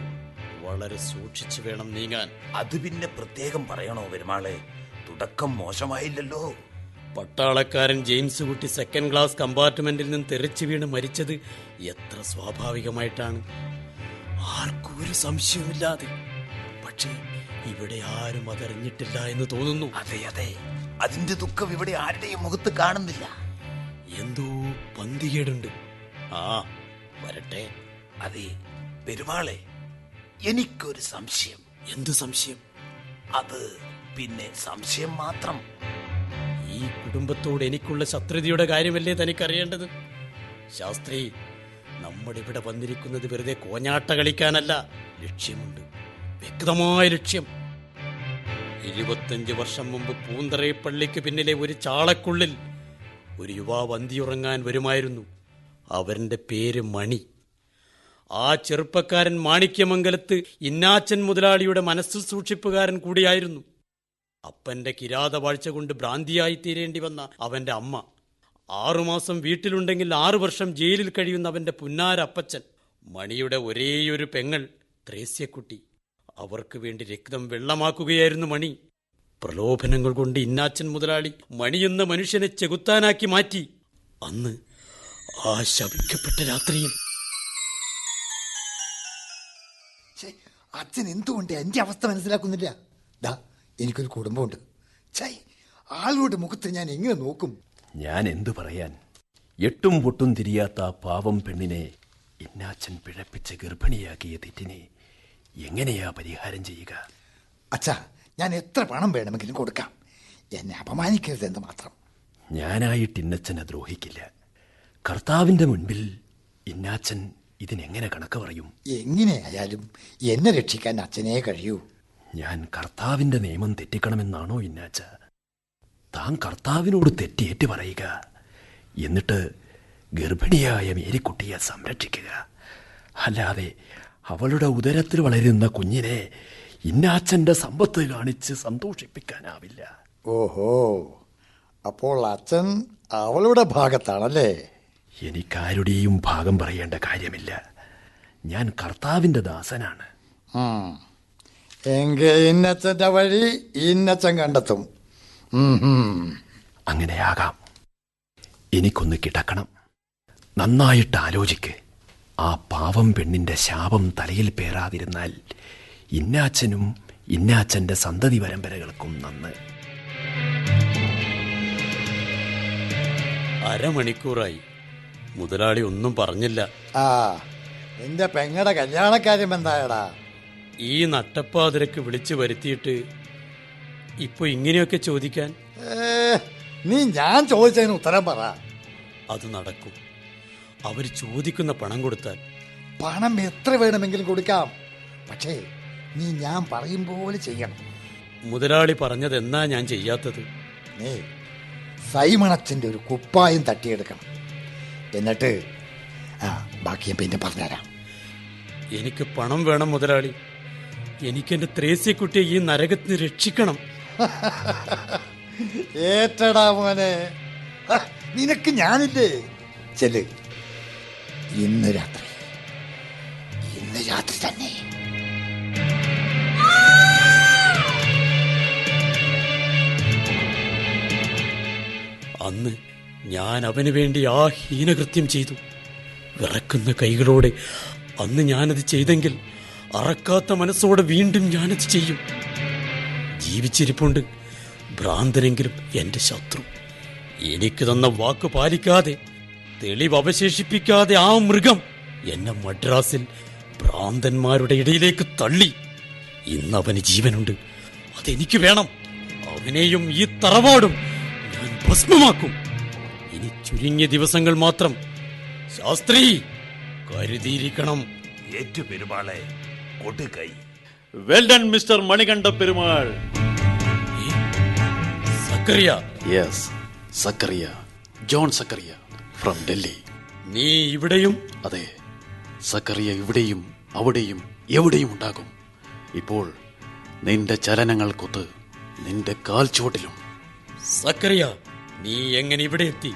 Speaker 2: വളരെ സൂക്ഷിച്ചു വേണം നീങ്ങാൻ.
Speaker 10: അത് പിന്നെ പ്രത്യേകം പറയണോ പെരുമാളെ? തുടക്കം മോശമായില്ലല്ലോ.
Speaker 2: പട്ടാളക്കാരൻ ജെയിംസ് കുട്ടി സെക്കൻഡ് ക്ലാസ് കമ്പാർട്ട്മെന്റിൽ നിന്ന് തെറിച്ചു വീണ് മരിച്ചത് എത്ര സ്വാഭാവികമായിട്ടാണ്, ആർക്കും ഒരു സംശയവുമില്ലാതെ. പക്ഷേ ഇവിടെ ആരും അതറിഞ്ഞിട്ടില്ല എന്ന് തോന്നുന്നു.
Speaker 10: അതെ അതെ, അതിന്റെ ദുഃഖം ഇവിടെ ആരുടെയും മുഖത്ത് കാണുന്നില്ല.
Speaker 2: എന്തോ പന്തികേടുണ്ട്. ആ വരട്ടെ.
Speaker 10: അതെ പെരുമാളെ, എനിക്കൊരു സംശയം.
Speaker 2: എന്ത് സംശയം?
Speaker 10: അത് പിന്നെ സംശയം മാത്രം.
Speaker 2: ഈ കുടുംബത്തോട് എനിക്കുള്ള ശത്രുതയുടെ കാര്യമല്ലേ തനിക്കറിയേണ്ടത്? ശാസ്ത്രി, നമ്മുടെ ഇവിടെ വന്നിരിക്കുന്നത് വെറുതെ കോഞ്ഞാട്ട കളിക്കാനല്ല. ലക്ഷ്യമുണ്ട്, വ്യക്തമായ ലക്ഷ്യം. 25 വർഷം മുമ്പ് പൂന്തറയപ്പള്ളിക്ക് പിന്നിലെ ഒരു ചാളക്കുള്ളിൽ ഒരു യുവാവ് അന്തിയുറങ്ങാൻ വരുമായിരുന്നു. അവന്റെ പേര് മണി. ആ ചെറുപ്പക്കാരൻ മാണിക്യമംഗലത്ത് ഇന്നാച്ചൻ മുതലാളിയുടെ മനസ്സു സൂക്ഷിപ്പുകാരൻ കൂടിയായിരുന്നു. അപ്പന്റെ കിരാതവാഴ്ച കൊണ്ട് ഭ്രാന്തിയായി തീരേണ്ടി വന്ന അവന്റെ അമ്മ, 6 മാസം വീട്ടിലുണ്ടെങ്കിൽ 6 വർഷം ജയിലിൽ കഴിയുന്ന അവന്റെ പുന്നാര അപ്പച്ചൻ, മണിയുടെ ഒരേയൊരു പെങ്ങൾ ത്രേസ്യക്കുട്ടി. അവർക്ക് വേണ്ടി രക്തം വെള്ളമാക്കുകയായിരുന്നു മണി. പ്രലോഭനങ്ങൾ കൊണ്ട് ഇന്നാച്ചൻ മുതലാളി മണിയെന്ന മനുഷ്യനെ ചെകുത്താനാക്കി മാറ്റി. അന്ന് ആ ശപിക്കപ്പെട്ട രാത്രിയിൽ
Speaker 8: അച്ഛൻ എന്തുകൊണ്ട് എന്റെ അവസ്ഥ മനസ്സിലാക്കുന്നില്ല? ദാ എനിക്കൊരു കുടുംബമുണ്ട്. ആളുകളുടെ മുഖത്ത് ഞാൻ എങ്ങനെ നോക്കും?
Speaker 11: ഞാൻ എന്തു പറയാൻ? എട്ടും പൊട്ടും തിരിയാത്ത ആ പാവം പെണ്ണിനെ ഇന്നാച്ചൻ പിഴപ്പിച്ച് ഗർഭിണിയാക്കിയ തെറ്റിനെ എങ്ങനെയാ പരിഹാരം ചെയ്യുക?
Speaker 8: അച്ഛാ, ഞാൻ എത്ര പണം വേണമെങ്കിലും കൊടുക്കാം. എന്നെ അപമാനിക്കരുതെന്ന് മാത്രം.
Speaker 11: ഞാനായിട്ട് ഇന്നച്ചനെ ദ്രോഹിക്കില്ല. കർത്താവിന്റെ മുൻപിൽ ഇന്നാച്ചൻ ഇതിനെങ്ങനെ കണക്ക് പറയും?
Speaker 8: എങ്ങനെയായാലും എന്നെ രക്ഷിക്കാൻ അച്ഛനേ കഴിയൂ.
Speaker 11: ഞാൻ കർത്താവിന്റെ നിയമം തെറ്റിക്കണമെന്നാണോ ഇന്നാച്ച? താൻ കർത്താവിനോട് തെറ്റേറ്റ് പറയുക, എന്നിട്ട് ഗർഭിണിയായ മേരിക്കുട്ടിയെ സംരക്ഷിക്കുക. അല്ലാതെ അവളുടെ ഉദരത്തിൽ വളരുന്ന കുഞ്ഞിനെ ഇന്നാച്ചന്റെ സമ്പത്ത് കാണിച്ച് സന്തോഷിപ്പിക്കാനാവില്ല.
Speaker 8: ഓഹോ, അപ്പോൾ അച്ഛൻ അവളുടെ ഭാഗത്താണല്ലേ?
Speaker 11: എനിക്കാരുടെയും ഭാഗം പറയേണ്ട കാര്യമില്ല. ഞാൻ കർത്താവിന്റെ ദാസനാണ്.
Speaker 8: എങ്കിൽ ഇന്നച്ചന്റെ വഴി ഇന്നച്ചൻ കണ്ടെത്തും.
Speaker 11: അങ്ങനെയാകാം. എനിക്കൊന്ന് കിടക്കണം. നന്നായിട്ട് ആലോചിക്ക്. ആ പാവം പെണ്ണിന്റെ ശാപം തലയിൽ പേറാതിരുന്നാൽ ഇന്നാച്ചനും ഇന്നാച്ചന്റെ സന്തതി പരമ്പരകൾക്കും നന്ന്.
Speaker 2: അരമണിക്കൂറായി, മുതലാളി ഒന്നും പറഞ്ഞില്ല.
Speaker 8: ആ, നിന്റെ പെങ്ങടെ കല്യാണക്കാര്യം എന്തായടാ?
Speaker 2: ഈ നട്ടപ്പാതിരക്ക് വിളിച്ചു വരുത്തിയിട്ട് ഇപ്പൊ ഇങ്ങനെയൊക്കെ ചോദിക്കാൻ?
Speaker 8: നീ ഞാൻ ചോദിച്ചതിന് ഉത്തരം പറ.
Speaker 2: അത് നടക്കും. അവർ ചോദിക്കുന്ന പണം കൊടുത്താൽ.
Speaker 8: പണം എത്ര വേണമെങ്കിലും കൊടുക്കാം. പക്ഷേ നീ ഞാൻ പറയും പോലെ ചെയ്യണം.
Speaker 2: മുതലാളി പറഞ്ഞത് എന്നാ ഞാൻ ചെയ്യാത്തത്?
Speaker 8: നീ സൈമണച്ചന്റെ ഒരു കുപ്പായം തട്ടിയെടുക്കണം. എന്നിട്ട് ബാക്കി ഞാൻ പിന്നെ പറഞ്ഞുതരാം.
Speaker 2: എനിക്ക് പണം വേണം മുതലാളി. എനിക്കെന്റെ ത്രേസ്യക്കുട്ടിയെ ഈ നരകത്തിന് രക്ഷിക്കണം.
Speaker 8: ഏറ്റടാ മോനെ, നിനക്ക് ഞാനില്ലേ? ചെല്, ഇന്ന് രാത്രി തന്നെ.
Speaker 2: അന്ന് ഞാൻ അവന് വേണ്ടി ആ ഹീനകൃത്യം ചെയ്തു. വിറക്കുന്ന കൈകളോടെ അന്ന് ഞാനത് ചെയ്തെങ്കിൽ അറക്കാത്ത മനസ്സോടെ വീണ്ടും ഞാനത് ചെയ്യും. ജീവിച്ചിരിപ്പുണ്ട് ഭ്രാന്തനെങ്കിലും എന്റെ ശത്രു. എനിക്ക് തന്ന വാക്ക് പാലിക്കാതെ, തെളിവ് അവശേഷിപ്പിക്കാതെ ആ മൃഗം എന്നെ മദ്രാസിൽ ഭ്രാന്തന്മാരുടെ ഇടയിലേക്ക് തള്ളി. ഇന്നവന് ജീവനുണ്ട്, അതെനിക്ക് വേണം. അവനെയും ഈ തറവാടും ഞാൻ ഭസ്മമാക്കും. ഇനി ചുരുങ്ങിയ ദിവസങ്ങൾ മാത്രം. ശാസ്ത്രി, കരുതിയിരിക്കണം.
Speaker 10: ഏറ്റു പെരുമാളെ, കൊടുകൈ.
Speaker 3: Well done mister Manikanta Perumal.
Speaker 2: Zachariah?
Speaker 11: Yes, Zachariah, John Zachariah from Delhi.
Speaker 2: നീ ഇവിടെയും?
Speaker 11: അതെ, സക്കറിയ ഇവിടെയും അവിടെയും എവിടെയും ഉണ്ടാകും. ഇപ്പോൾ നിന്റെ ചലനങ്ങൾക്കൊത്ത് നിന്റെ കാൽ ചുവട്ടിലും.
Speaker 2: സക്കറിയ, നീ എങ്ങനെ ഇവിടെ എത്തി?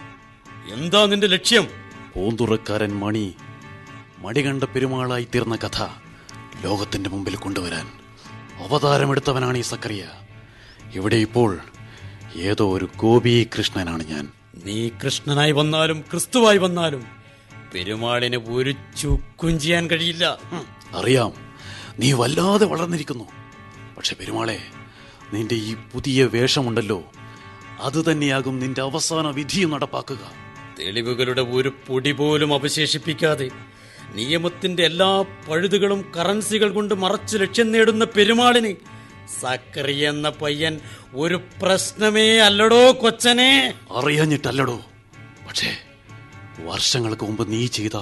Speaker 2: എന്താ നിന്റെ ലക്ഷ്യം?
Speaker 11: പൂന്തുറക്കാരൻ മണി
Speaker 3: മടികണ്ട പെരുമാളായി തീർന്ന കഥ ലോകത്തിന്റെ മുമ്പിൽ കൊണ്ടുവരാൻ അവതാരമെടുത്തവനാണ് ഈ സക്കറിയ. ഇവിടെ ഇപ്പോൾ ഏതോ ഒരു ഗോപി കൃഷ്ണനാണ് ഞാൻ.
Speaker 2: നീ കൃഷ്ണനായി വന്നാലും ക്രിസ്തുവായി വന്നാലും പെരുമാളിന് ഒരു ചുക്കും ചെയ്യാൻ കഴിയില്ല.
Speaker 3: അറിയാം, നീ വല്ലാതെ വളർന്നിരിക്കുന്നു. പക്ഷെ പെരുമാളെ, നിന്റെ ഈ പുതിയ വേഷമുണ്ടല്ലോ, അത് തന്നെയാകും നിന്റെ അവസാന വിധിയും നടപ്പാക്കുക.
Speaker 2: തെളിവുകളുടെ ഒരു പൊടി പോലും അവശേഷിപ്പിക്കാതെ നിയമത്തിന്റെ എല്ലാ പഴുതുകളും കറൻസികൾ കൊണ്ട് മറച്ചു ലക്ഷ്യം നേടുന്ന പെരുമാളിന് സക്കറി എന്ന പയ്യൻ ഒരു പ്രശ്നമേ അല്ലടോ കൊച്ചനെ.
Speaker 3: അറിയാഞ്ഞിട്ടല്ലടോ, പക്ഷേ വർഷങ്ങൾക്ക് മുമ്പ് നീ ചെയ്ത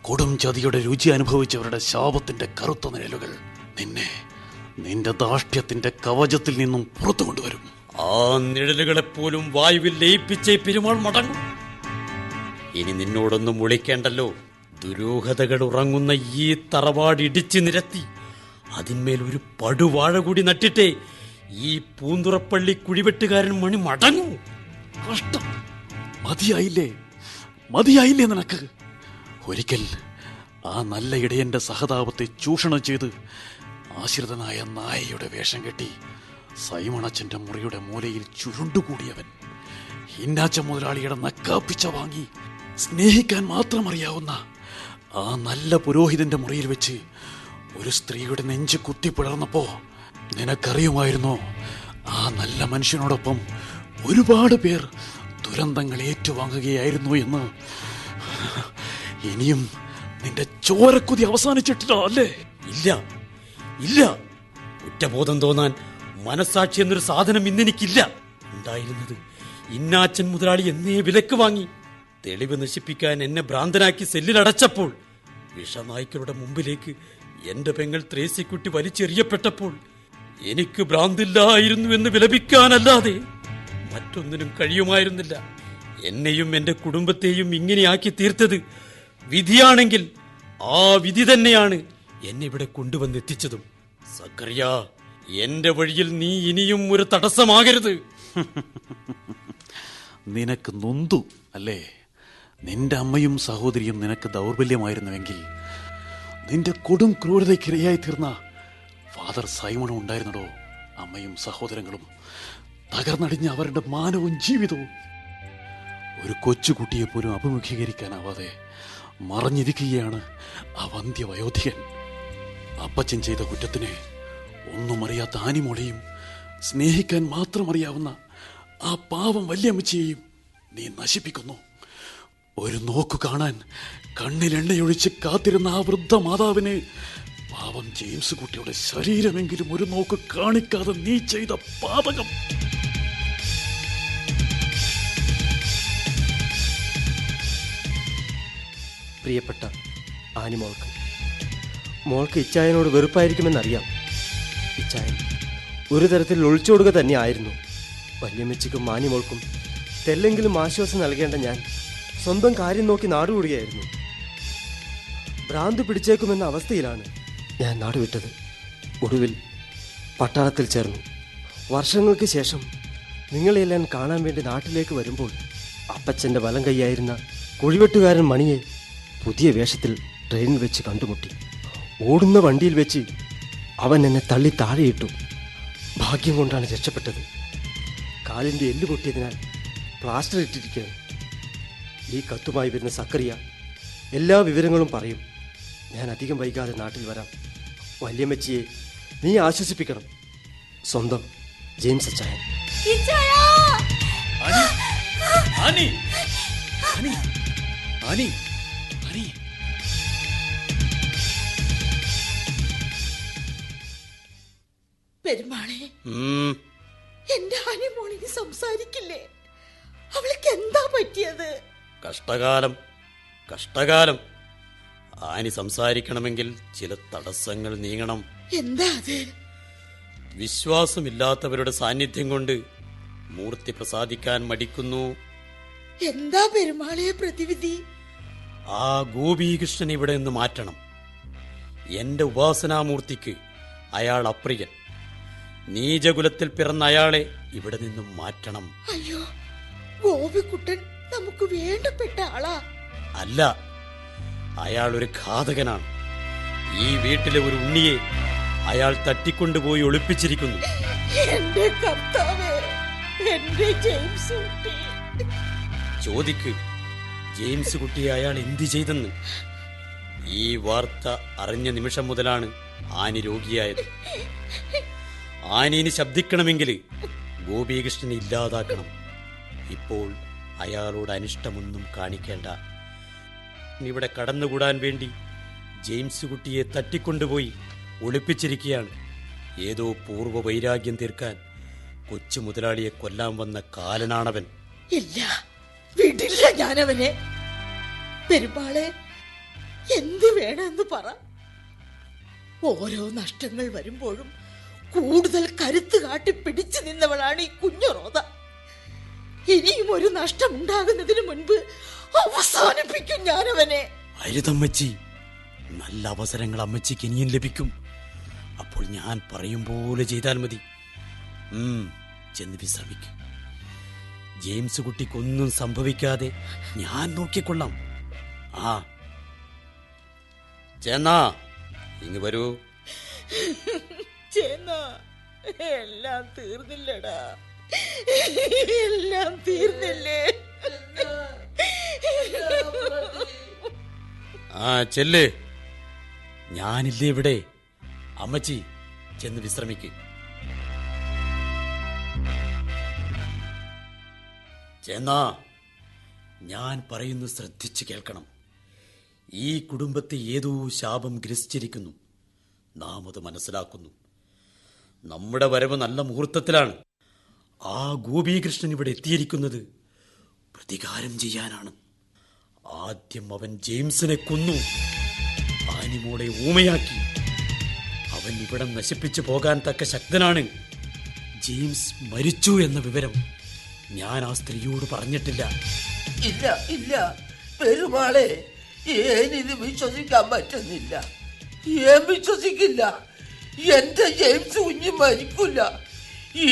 Speaker 3: കൊടും ചതിയുടെ രുചി അനുഭവിച്ചവരുടെ ശാപത്തിന്റെ കറുത്ത നിഴലുകൾ നിന്നെ നിന്റെ ധാർഷ്ട്യത്തിന്റെ കവചത്തിൽ നിന്നും പുറത്തു കൊണ്ടുവരും.
Speaker 2: ആ നിഴലുകളെപ്പോലും വായുവിൽ ലയിപ്പിച്ചേ പെരുമാൾ മടങ്ങും. ഇനി നിന്നോടൊന്നും വിളിക്കേണ്ടല്ലോ. ദുരൂഹതകൾ ഉറങ്ങുന്ന ഈ തറവാട് ഇടിച്ചു നിരത്തി അതിന്മേൽ ഒരു പടുവാഴ കൂടി നട്ടിട്ടേ ഈ പൂന്തുറപ്പള്ളി കുഴിവെട്ടുകാരൻ മണി മടങ്ങൂ.
Speaker 3: കഷ്ടം! മതിയായില്ലേ, മതിയായില്ലേ നിനക്ക്? ഒരിക്കൽ ആ നല്ല ഇടയന്റെ സഹതാപത്തെ ചൂഷണം ചെയ്ത് ആശ്രിതനായ നായയുടെ വേഷം കെട്ടി സൈമണച്ചന്റെ മുറിയുടെ മൂലയിൽ ചുരുണ്ടുകൂടിയവൻ, ഹിന്നാച്ച മുതലാളിയുടെ നക്കാപ്പിച്ച വാങ്ങി സ്നേഹിക്കാൻ മാത്രം അറിയാവുന്ന ആ നല്ല പുരോഹിതന്റെ മുറിയിൽ വെച്ച് ഒരു സ്ത്രീയുടെ നെഞ്ച് കുത്തിപ്പിളർന്നപ്പോ നിനക്കറിയുമായിരുന്നോ ആ നല്ല മനുഷ്യനോടൊപ്പം ഒരുപാട് പേർ ദുരന്തങ്ങൾ ഏറ്റുവാങ്ങുകയായിരുന്നു എന്ന്? ഇനിയും നിന്റെ ചോരക്കുതി അവസാനിച്ചിട്ടില്ല അല്ലേ?
Speaker 2: ഇല്ല ഇല്ല, കുറ്റബോധം തോന്നാൻ മനസാക്ഷി എന്നൊരു സാധനം ഇന്നെനിക്കില്ല. ഉണ്ടായിരുന്നത് ഇന്നാച്ചൻ മുതലാളി എന്നേ വിലക്ക് വാങ്ങി തെളിവ് നശിപ്പിക്കാൻ എന്നെ ഭ്രാന്തനാക്കി സെല്ലിലടച്ചപ്പോൾ, വിഷനായ്ക്കളുടെ മുമ്പിലേക്ക് എന്റെ പെങ്ങൾ ത്രേസിക്കുട്ടി വലിച്ചെറിയപ്പെട്ടപ്പോൾ എനിക്ക് ഭ്രാന്തില്ലായിരുന്നു എന്ന് വിലപിക്കാനല്ലാതെ മറ്റൊന്നിനും കഴിയുമായിരുന്നില്ല. എന്നെയും എന്റെ കുടുംബത്തെയും ഇങ്ങനെയാക്കി തീർത്തത് വിധിയാണെങ്കിൽ ആ വിധി തന്നെയാണ് എന്നെ ഇവിടെ കൊണ്ടുവന്നെത്തിച്ചതും. സക്കറിയ, എന്റെ വഴിയിൽ നീ ഇനിയും ഒരു തടസ്സമാകരുത്.
Speaker 3: നിനക്ക് നൊന്തു അല്ലേ? നിന്റെ അമ്മയും സഹോദരിയും നിനക്ക് ദൗർബല്യമായിരുന്നുവെങ്കിൽ നിന്റെ കൊടും ക്രൂരതയ്ക്കിരയായി തീർന്ന ഫാദർ സൈമണും ഉണ്ടായിരുന്നടോ. അമ്മയും സഹോദരങ്ങളും തകർന്നടിഞ്ഞ അവരുടെ മാനവും ജീവിതവും ഒരു കൊച്ചുകുട്ടിയെ പോലും അഭിമുഖീകരിക്കാനാവാതെ മറഞ്ഞിരിക്കുകയാണ് ആ വന്ധ്യവയോധികൻ. അപ്പച്ചൻ ചെയ്ത കുറ്റത്തിന് ഒന്നും അറിയാത്ത ആനിമോളെയും സ്നേഹിക്കാൻ മാത്രം അറിയാവുന്ന ആ പാവം വല്യമ്മച്ചിയെയും നീ നശിപ്പിക്കുന്നു. ഒരു നോക്കു കാണാൻ കണ്ണിലെണ്ണയൊഴിച്ച് കാത്തിരുന്ന ആ വൃദ്ധ മാതാവിന് പാവം ജെയിംസ് കുട്ടിയുടെ ശരീരമെങ്കിലും ഒരു നോക്ക് കാണിക്കാതെ നീ ചെയ്ത പാതകം.
Speaker 4: പ്രിയപ്പെട്ട ആനിമോൾക്ക്, മോൾക്ക് ഇച്ചായനോട് വെറുപ്പായിരിക്കുമെന്നറിയാം. ഇച്ചായൻ ഒരു തരത്തിൽ ഒളിച്ചോടുക തന്നെ ആയിരുന്നു. വല്യമ്മച്ചിക്കും ആനിമോൾക്കും തെല്ലെങ്കിലും ആശ്വാസം നൽകേണ്ട ഞാൻ സ്വന്തം കാര്യം നോക്കി നാടുകൂടുകയായിരുന്നു. ഭ്രാന്ത് പിടിച്ചേക്കുമെന്ന അവസ്ഥയിലാണ് ഞാൻ നാടുവിട്ടത്. ഒടുവിൽ പട്ടാളത്തിൽ ചേർന്നു. വർഷങ്ങൾക്ക് ശേഷം നിങ്ങളെല്ലാം കാണാൻ വേണ്ടി നാട്ടിലേക്ക് വരുമ്പോൾ അപ്പച്ചൻ്റെ വലം കൈയായിരുന്ന കുഴിവെട്ടുകാരൻ മണിയെ പുതിയ വേഷത്തിൽ ട്രെയിനിൽ വെച്ച് കണ്ടുമുട്ടി. ഓടുന്ന വണ്ടിയിൽ വെച്ച് അവൻ എന്നെ തള്ളി താഴെയിട്ടു. ഭാഗ്യം കൊണ്ടാണ് രക്ഷപ്പെട്ടത്. കാലിൻ്റെ എല്ല് പൊട്ടിയതിനാൽ പ്ലാസ്റ്റർ ഇട്ടിരിക്കുകയാണ്. ഈ കത്തുമായി വരുന്ന സക്കറിയ എല്ലാ വിവരങ്ങളും പറയും. ഞാൻ അധികം വൈകാതെ നാട്ടിൽ വരാം. വല്യമ്മച്ചിയെ നീ ആശ്വസിപ്പിക്കണം. സ്വന്തം ജെയിംസ് അച്ചായൻ.
Speaker 5: പെരുമാളെ, എന്റെ ആനിമോളിന് സംസാരിക്കില്ലേ? അവൾക്ക് എന്താ പറ്റിയത്?
Speaker 2: കഷ്ടകാലം, കഷ്ടകാലം. ആനി സംസാരിക്കണമെങ്കിൽ ചില തടസ്സങ്ങൾ നീങ്ങണം.
Speaker 5: എന്താ അത്?
Speaker 2: വിശ്വാസമില്ലാത്തവരുടെ സാന്നിധ്യം കൊണ്ട് മൂർത്തി പ്രസാദിക്കാൻ മടിക്കുന്നു.
Speaker 5: എന്താ പെരുമാളെ പ്രതിവിധി?
Speaker 2: ആ ഗോപീകൃഷ്ണൻ ഇവിടെ നിന്ന് മാറ്റണം. എന്റെ ഉപാസനാമൂർത്തിക്ക് അയാൾ അപ്രിയൻ. നീചകുലത്തിൽ പിറന്ന അയാളെ ഇവിടെ നിന്നും മാറ്റണം.
Speaker 5: അയ്യോ, ഗോപിക്കുട്ടൻ നമുക്ക് വേണ്ടപ്പെട്ട ആളാ.
Speaker 2: അല്ല, അയാൾ ഒരു ഘാതകനാണ്. ഈ വീട്ടിലെ ഒരു ഉണ്ണിയെ അയാൾ തട്ടിക്കൊണ്ടുപോയി ഒളിപ്പിച്ചിരിക്കുന്നു.
Speaker 5: എന്റെ കർത്താവേ, എന്റെ ജെയിംസ് കുട്ടി.
Speaker 2: ചോദിക്ക്, ജെയിംസ് കുട്ടിയെ അയാൾ എന്ത് ചെയ്തെന്ന്. ഈ വാർത്ത അറിഞ്ഞ നിമിഷം മുതലാണ് ആനി രോഗിയായത്. ആനിന് ശബ്ദിക്കണമെങ്കിൽ ഗോപികൃഷ്ണനെ ഇല്ലാതാക്കണം. ഇപ്പോൾ അയാളോട് അനിഷ്ടമൊന്നും കാണിക്കേണ്ട. ഇവിടെ കടന്നുകൂടാൻ വേണ്ടി ജെയിംസ് കുട്ടിയെ തട്ടിക്കൊണ്ടുപോയി ഒളിപ്പിച്ചിരിക്കുകയാണ്. ഏതോ പൂർവ്വ വൈരാഗ്യം തീർക്കാൻ കൊച്ചു മുതലാളിയെ കൊല്ലാൻ വന്ന കാലനാണവൻ.
Speaker 5: ഇല്ല, വിടില്ല ഞാനവനെ. പെരുമാളെ, എന്ത് വേണമെന്ന് പറ. ഓരോ നഷ്ടങ്ങൾ വരുമ്പോഴും കൂടുതൽ കരുത്ത് കാട്ടി പിടിച്ചു നിന്നവളാണ് ഈ കുഞ്ഞു റോദ. ഇനിയും ഒരു നഷ്ടമുണ്ടാകുന്നതിന് മുൻപ് അവസാനിപ്പിക്കും ഞാനവനെ.
Speaker 2: അരുതമ്മച്ചി, നല്ല അവസരങ്ങൾ അമ്മച്ചിക്ക് ഇനിയും ലഭിക്കും. അപ്പോൾ ഞാൻ പറയും പോലെ ചെയ്താൽ മതി. ചെന്ന് വിശ്രമിക്കും. ജെയിംസ് കുട്ടിക്കൊന്നും സംഭവിക്കാതെ ഞാൻ നോക്കിക്കൊള്ളാം. ആ ചേന്നാ, ഇങ്ങ് വരൂ.
Speaker 5: ചേന്നാ, എല്ലാം തീർന്നില്ലടാ, എല്ലാം തീർന്നില്ലേ?
Speaker 2: ആ ചെല്ല്, ഞാനില്ലേ ഇവിടെ. അമ്മച്ചി, ചെന്ന് വിശ്രമിക്ക്. ചേന്നാ, ഞാൻ പറയുന്നു ശ്രദ്ധിച്ചു കേൾക്കണം. ഈ കുടുംബത്തെ ഏതോ ശാപം ഗ്രസിച്ചിരിക്കുന്നു. നാം അത് മനസ്സിലാക്കുന്നു. നമ്മുടെ വരവ് നല്ല മുഹൂർത്തത്തിലാണ്. ആ ഗോപീകൃഷ്ണൻ ഇവിടെ എത്തിയിരിക്കുന്നത് പ്രതികാരം ചെയ്യാനാണ്. ആദ്യം അവൻ ജെയിംസിനെ കൊന്നു, ആനിമോളെ ഊമയാക്കി. അവൻ ഇവിടം നശിപ്പിച്ചു പോകാൻ തക്ക ശക്തനാണ്. ജെയിംസ് മരിച്ചു എന്ന വിവരം ഞാൻ ആ സ്ത്രീയോട് പറഞ്ഞിട്ടില്ല.
Speaker 7: ഇല്ല ഇല്ല പെരുമാളെ, ഏനിത് വിശ്വസിക്കാൻ പറ്റുന്നില്ല. ഏൻ വിശ്വസിക്കില്ല. എന്റെ ജെയിംസ് കുഞ്ഞ് മരിക്കില്ല.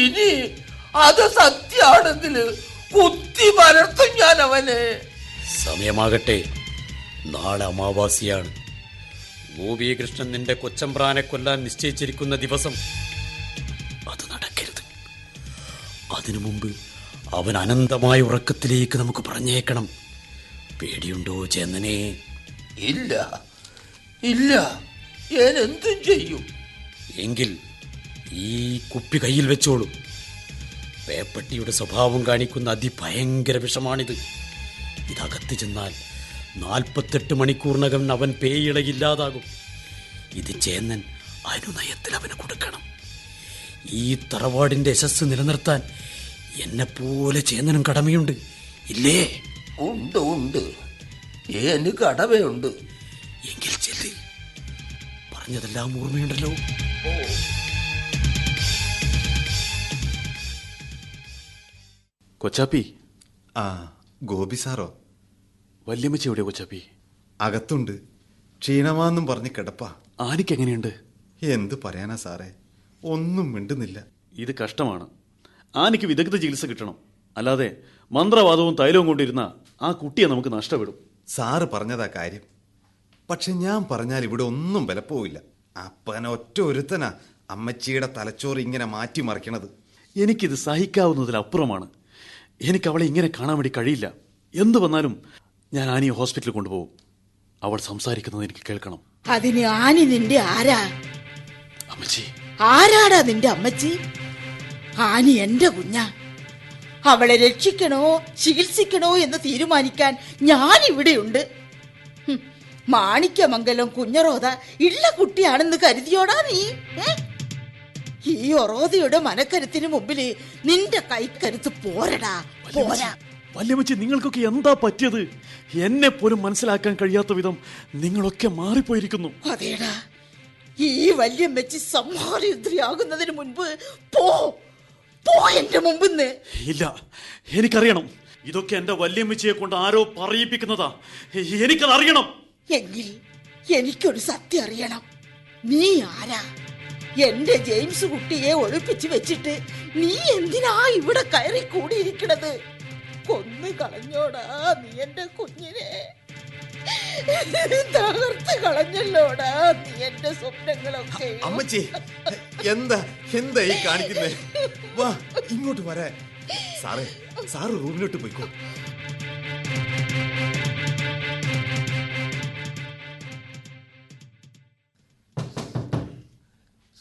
Speaker 7: ഇനി അത് സത്യാണെങ്കിൽ കുത്തി മലർത്തും ഞാൻ അവനെ.
Speaker 2: സമയമാകട്ടെ, നാളെ അമാവാസിയാണ്. ഗോപീകൃഷ്ണൻ നിന്റെ കൊച്ചമ്പ്രാനെ കൊല്ലാൻ നിശ്ചയിച്ചിരിക്കുന്ന ദിവസം. അത് നടക്കരുത്. അതിനു മുമ്പ് അവൻ അനന്തമായ ഉറക്കത്തിലേക്ക് നമുക്ക് പറഞ്ഞേക്കണം. പേടിയുണ്ടോ ചേന്നനെ?
Speaker 7: ഇല്ല ഇല്ല, ഞാൻ എന്തും ചെയ്യും.
Speaker 2: എങ്കിൽ ഈ കുപ്പി കയ്യിൽ വെച്ചോളൂ. പേപ്പട്ടിയുടെ സ്വഭാവം കാണിക്കുന്ന അതിഭയങ്കര വിഷമാണിത്. ഇതകത്ത് ചെന്നാൽ 48 മണിക്കൂറിനകം അവൻ പേയിളയില്ലാതാകും. ഇത് ചേന്നൻ അനുനയത്തിൽ അവന് കൊടുക്കണം. ഈ തറവാടിന്റെ യശസ് നിലനിർത്താൻ എന്നെപ്പോലെ ചേന്നനും കടമയുണ്ട്, ഇല്ലേ?
Speaker 7: ഉണ്ട് ഉണ്ട്, എനിക്ക് കടമയുണ്ട്.
Speaker 2: എങ്കിൽ ചെല്ല്. പറഞ്ഞതെല്ലാം ഓർമ്മയുണ്ടല്ലോ.
Speaker 3: കൊച്ചാപ്പി.
Speaker 6: ആ, ഗോപി സാറോ?
Speaker 3: വല്യമ്മച്ചി എവിടെയോ കൊച്ചാപ്പി?
Speaker 6: അകത്തുണ്ട്. ക്ഷീണമാന്നും പറഞ്ഞ് കിടപ്പാ.
Speaker 3: ആനിക്ക് എങ്ങനെയുണ്ട്?
Speaker 6: എന്ത് പറയാനാ സാറേ, ഒന്നും മിണ്ടുന്നില്ല.
Speaker 3: ഇത് കഷ്ടമാണ്. ആനിക്ക് വിദഗ്ധ ചികിത്സ കിട്ടണം. അല്ലാതെ മന്ത്രവാദവും തൈലവും കൊണ്ടിരുന്ന ആ കുട്ടിയെ നമുക്ക് നഷ്ടപ്പെടും.
Speaker 6: സാറ് പറഞ്ഞതാ കാര്യം. പക്ഷെ ഞാൻ പറഞ്ഞാൽ ഇവിടെ ഒന്നും വിലപ്പോവില്ല. അപ്പന ഒറ്റ ഒരുത്തനാ അമ്മച്ചിയുടെ തലച്ചോറ് ഇങ്ങനെ മാറ്റിമറിക്കണത്.
Speaker 3: എനിക്കിത് സഹിക്കാവുന്നതിലപ്പുറമാണ്. എനിക്ക് അവളെ ഇങ്ങനെ കാണാൻ വേണ്ടി കഴിയില്ല. എന്തു വന്നാലും ഞാൻ ആനിയെ ഹോസ്പിറ്റലിൽ കൊണ്ടുപോകും. അവൾ സംസാരിക്കുന്നത് എനിക്ക് കേൾക്കണം.
Speaker 5: അതിന് ആനി നിന്റെ ആരാ?
Speaker 3: അമ്മച്ചി.
Speaker 5: ആരാടാ നിന്റെ അമ്മച്ചി? ആനി എന്റെ കുഞ്ഞാ. അവളെ രക്ഷിക്കണോ ചികിത്സിക്കണോ എന്ന് തീരുമാനിക്കാൻ ഞാൻ ഇവിടെയുണ്ട്. മാണിക്യമംഗലം കുഞ്ഞറോത ഇള്ള കുട്ടിയാണെന്ന് കരുതിയോടാ നീ? ഈ ഒറോതയുടെ മനക്കരുത്തിന് മുമ്പില് നിന്റെ കൈക്കരുത്ത് പോരടാ, പോരാ.
Speaker 3: വല്യമ്മച്ചി, നിങ്ങൾക്കൊക്കെ എന്താ പറ്റിയത്? എന്നെ പോലും മനസ്സിലാക്കാൻ കഴിയാത്ത വിധം നിങ്ങളൊക്കെ മാറിപ്പോയിരിക്കുന്നു.
Speaker 5: അതേടാ, ഈ വല്യമ്മച്ചി സംഹാരയുദ്രിയാകുന്നതിന് മുൻപ് പോ പോ എന്റെ മുമ്പിന്ന്.
Speaker 3: ഇല്ല, എനിക്കറിയണം. ഇതൊക്കെ എന്റെ വല്യമ്മച്ചിയെ കൊണ്ട് ആരോ പറയിപ്പിക്കുന്നതാ. എനിക്കതറിയണം.
Speaker 5: എങ്കിൽ എനിക്കൊരു സത്യം അറിയണം. നീ ആരാ? എന്റെ ജെയിംസ് കുട്ടിയെ ഒളിപ്പിച്ചു വെച്ചിട്ട് നീ എന്തിനാ ഇവിടെ കയറി കൂടിയിരിക്കണത്? കൊന്നു കളഞ്ഞോടാ നീ എന്റെ കുഞ്ഞിനെ. തകർത്ത് കളഞ്ഞല്ലോടാ നീ എന്റെ സ്വപ്നങ്ങളൊക്കെ.
Speaker 6: അമ്മച്ചി എന്താ എന്താ ഈ കാണിക്കുന്നേ? വാ ഇങ്ങോട്ട് വരാൻ. സാറ് റൂമിലോട്ട് പോയിക്കോ.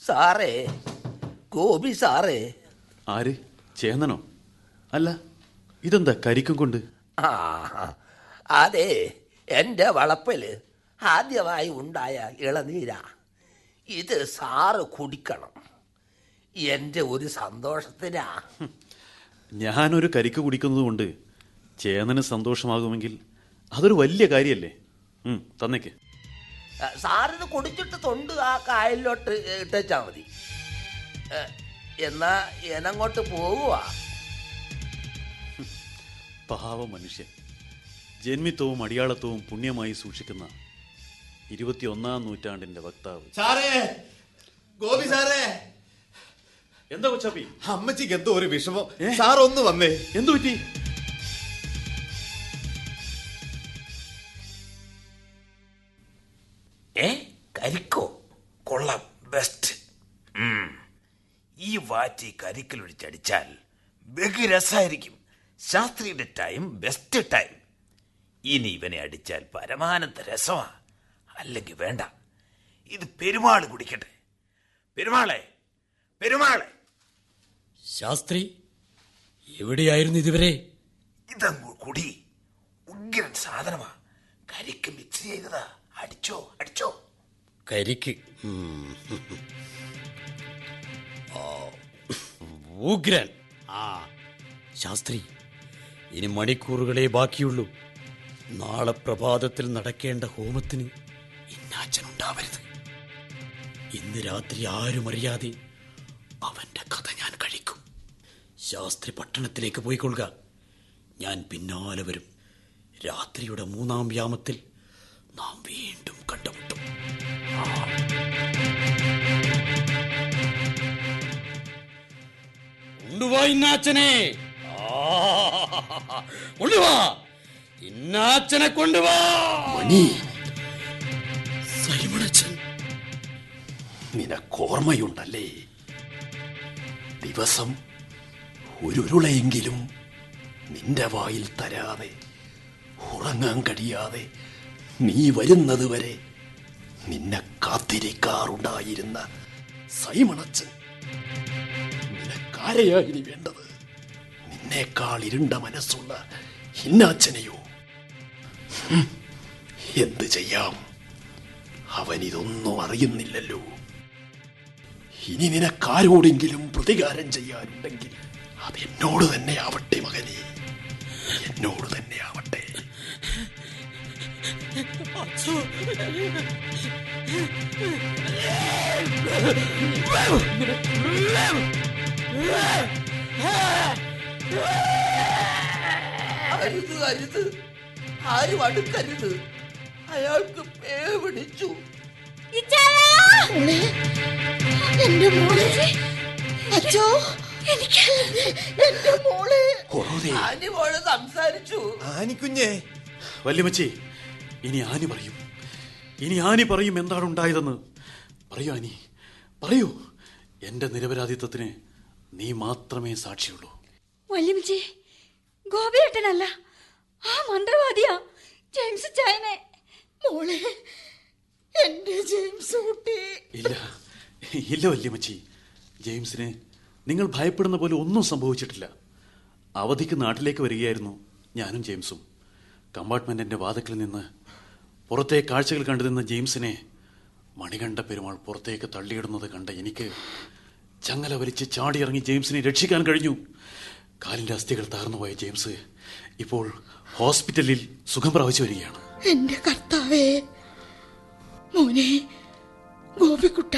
Speaker 7: സാറേ, ഗോപി സാറേ.
Speaker 3: ആര്? ചേന്നനോ? അല്ല, ഇതെന്താ കരിക്കും കൊണ്ട്?
Speaker 7: ആ അതെ, എന്റെ വളപ്പില് ആദ്യമായി ഉണ്ടായ ഇളനീര. ഇത് സാറ് കുടിക്കണം, എന്റെ ഒരു സന്തോഷത്തിനാ.
Speaker 3: ഞാനൊരു കരിക്ക് കുടിക്കുന്നത് കൊണ്ട് ചേന്നന് സന്തോഷമാകുമെങ്കിൽ അതൊരു വലിയ കാര്യമല്ലേ? തന്നേക്ക്.
Speaker 7: സാറിന് കുടിച്ചിട്ട് തൊണ്ട് ആ കായലിലോട്ട് ഇട്ടാ മതി. എന്നാ എനങ്ങോട്ട് പോവുക.
Speaker 3: പാവ മനുഷ്യൻ, ജന്മിത്വവും അടിയാളത്വവും പുണ്യമായി സൂക്ഷിക്കുന്ന 21-ാം നൂറ്റാണ്ടിന്റെ വക്താവ്.
Speaker 6: ഗോപി സാറേ,
Speaker 3: എന്താ കൊച്ചാപ്പി?
Speaker 6: അമ്മച്ചിക്ക് എന്തോ ഒരു വിഷമം. സാർ ഒന്ന് വന്നേ.
Speaker 3: എന്തു പറ്റി?
Speaker 10: കരിക്കോ? കൊള്ളാം, ബെസ്റ്റ്. ഈ വാറ്റി കരിക്കലൊഴിച്ചടിച്ചാൽ ബഹു രസമായിരിക്കും. ശാസ്ത്രിയുടെ ടൈം ബെസ്റ്റ് ടൈം. ഇനി ഇവനെ അടിച്ചാൽ പരമാനന്ദ രസമാ. അല്ലെങ്കിൽ വേണ്ട, ഇത് പെരുമാൾ കുടിക്കട്ടെ. പെരുമാളെ, പെരുമാളെ.
Speaker 2: ശാസ്ത്രി എവിടെയായിരുന്നു ഇതുവരെ?
Speaker 10: ഇതങ്ങ് കുടി, ഉഗ്രൻ സാധനമാ. കരിക്ക് മിക്സ് ചെയ്തതാ. അടിച്ചോ അടിച്ചോ.
Speaker 2: കരിക്ക് ഉഗ്രൻ. ശാസ്ത്രി, ഇനി മണിക്കൂറുകളെ ബാക്കിയുള്ളൂ. നാളെ പ്രഭാതത്തിൽ നടക്കേണ്ട ഹോമത്തിന് ഇന്നാച്ചനുണ്ടാവരുത്. ഇന്ന് രാത്രി ആരും അറിയാതെ അവന്റെ കഥ ഞാൻ കഴിക്കും. ശാസ്ത്രി പട്ടണത്തിലേക്ക് പോയിക്കൊള്ളുക, ഞാൻ പിന്നാലെ വരും. രാത്രിയുടെ 3-ാം യാമത്തിൽ നാം വീണ്ടും കണ്ടുമുട്ടും. കൊണ്ടുവാ ഇന്നാച്ചനെ, കൊണ്ടുവാ ഇന്നാച്ചനെ, കൊണ്ടുവാ. സൈമണച്ചൻ,
Speaker 11: നിനക്കോർമ്മയുണ്ടല്ലേ, ദിവസം ഒരുരുളയെങ്കിലും നിന്റെ വായിൽ തരാതെ ഉറങ്ങാൻ കഴിയാതെ നീ വരുന്നത് വരെ നിന്നെ കാത്തിരിക്കാറുണ്ടായിരുന്ന സൈമണച്ചൻ. നിനക്കാരെയാ ഇനി വേണ്ടത്? നിന്നേക്കാൾ ഇരുണ്ട മനസ്സുള്ള ഇന്നാച്ചനെയോ? എന്ത് ചെയ്യാം, അവനിതൊന്നും അറിയുന്നില്ലല്ലോ. ഇനി നിനക്കാരോടെങ്കിലും പ്രതികാരം ചെയ്യാനുണ്ടെങ്കിൽ അതെന്നോട് തന്നെ ആവട്ടെ മകനെ, എന്നോട് തന്നെ ആവട്ടെ.
Speaker 7: അരുത് അരുത്, ആരും അടുക്കരുത്. അയാൾക്ക് പേ പിടിച്ചു.
Speaker 5: എന്റെ മോളെ, അച്ഛോ, എന്റെ മോളെ.
Speaker 7: ആനിമോള് സംസാരിച്ചു.
Speaker 6: ആനിക്കുഞ്ഞേ.
Speaker 3: വല്യമ്മച്ചി, ഇനി ആനി പറയും, ഇനി ആനി പറയും എന്താണ് ഉണ്ടായതെന്ന്. പറയൂ ആനി, പറയൂ. എന്റെ നിരപരാധിത്വത്തിന് നീ മാത്രമേ സാക്ഷിയുള്ളൂ.
Speaker 9: വല്യമ്മച്ചി, ഗോപിയേട്ടനല്ല, ആ മന്ത്രവാദിയാ ജെയിംസ് ചായനെ.
Speaker 5: മോളെ, എന്റെ ജെയിംസ് കുട്ടി.
Speaker 3: ഇല്ല ഇല്ല വല്യമ്മച്ചി, ജെയിംസിന് നിങ്ങൾ ഭയപ്പെടുന്ന പോലെ ഒന്നും സംഭവിച്ചിട്ടില്ല. അവധിക്ക് നാട്ടിലേക്ക് വരികയായിരുന്നു ഞാനും ജെയിംസും. കമ്പാർട്ട്മെന്റിന്റെ വാതിക്കൽ നിന്ന് പുറത്തെ കാഴ്ചകൾ കണ്ടു നിന്ന ജെയിംസിനെ മണികണ്ഠ പെരുമാൾ പുറത്തേക്ക് തള്ളിയിടുന്നത് കണ്ട എനിക്ക് ചങ്ങല വലിച്ച് ചാടിയിറങ്ങി ജെയിംസിനെ രക്ഷിക്കാൻ കഴിഞ്ഞു. കാലിന്റെ അസ്ഥികൾ തകർന്നുപോയ ജെയിംസ് ഇപ്പോൾ ഹോസ്പിറ്റലിൽ സുഖം പ്രാപിച്ചു വരികയാണ്.
Speaker 5: എന്റെ കർത്താവേ, മോനെ ഗോപിക്കുട്ട,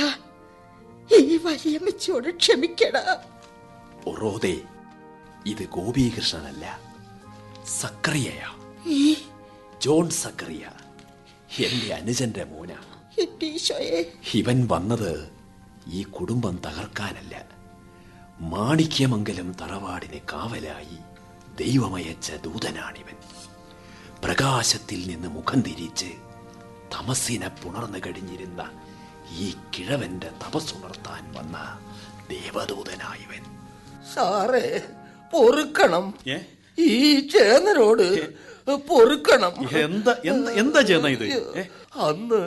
Speaker 5: ഈ വലിയമ്മച്ചോട് ക്ഷമിക്കട.
Speaker 11: ഒറോദേ, ഇത് ഗോപീകൃഷ്ണനല്ല, സക്കറിയയാ. ജോൺ സക്കറിയ, എന്റെ അനുജന്റെ മോന. ഇവൻ വന്നത് ഈ കുടുംബം തകർക്കാനല്ല, മാണിക്യമംഗലം തറവാടിന് കാവലായി ദൈവമയച്ച ദൂതനാണിവൻ. പ്രകാശത്തിൽ നിന്ന് മുഖം തിരിച്ച് തമസിനെ പുണർന്നു കഴിഞ്ഞിരുന്ന ഈ കിഴവന്റെ തപസ്സുണർത്താൻ വന്ന ദേവദൂതനായവൻ.
Speaker 7: സാറേ പൊറുക്കണം, ഈ ചേന്നനോട് പൊറുക്കണം.
Speaker 3: എന്താ ചെയ്യുന്ന ഇത്?
Speaker 7: അന്ന്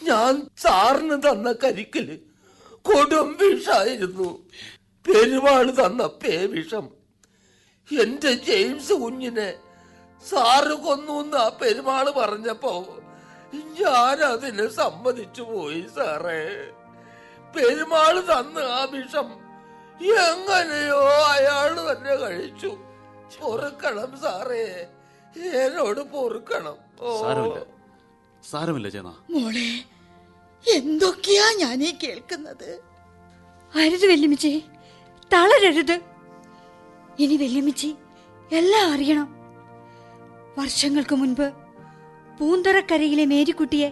Speaker 7: ഞാൻ സാറിന് തന്ന കരിക്കല് കൊടും വിഷായിരുന്നു. പെരുമാൾ തന്ന പേവിഷം. എന്റെ ജെയിംസ് കുഞ്ഞിനെ സാറ് കൊന്നു ആ പെരുമാള് പറഞ്ഞപ്പോ ഞാൻ അതിന് സമ്മതിച്ചു പോയി സാറേ. പെരുമാള് തന്ന ആ വിഷം എങ്ങനെയോ അയാള് തന്നെ കഴിച്ചു. പൊറുക്കണം സാറേ, എന്നോട് പൊറുക്കണം.
Speaker 3: സാരമില്ല ചേന.
Speaker 5: മോളെ, എന്തൊക്കെയാ ഞാനീ കേൾക്കുന്നത്?
Speaker 9: അരുത് വല്യമ്മച്ചി, തളരരുത്. ഇനി വല്യമ്മച്ചി എല്ലാം അറിയണം. വർഷങ്ങൾക്ക് മുൻപ് പൂന്തറക്കരയിലെ മേരിക്കുട്ടിയെ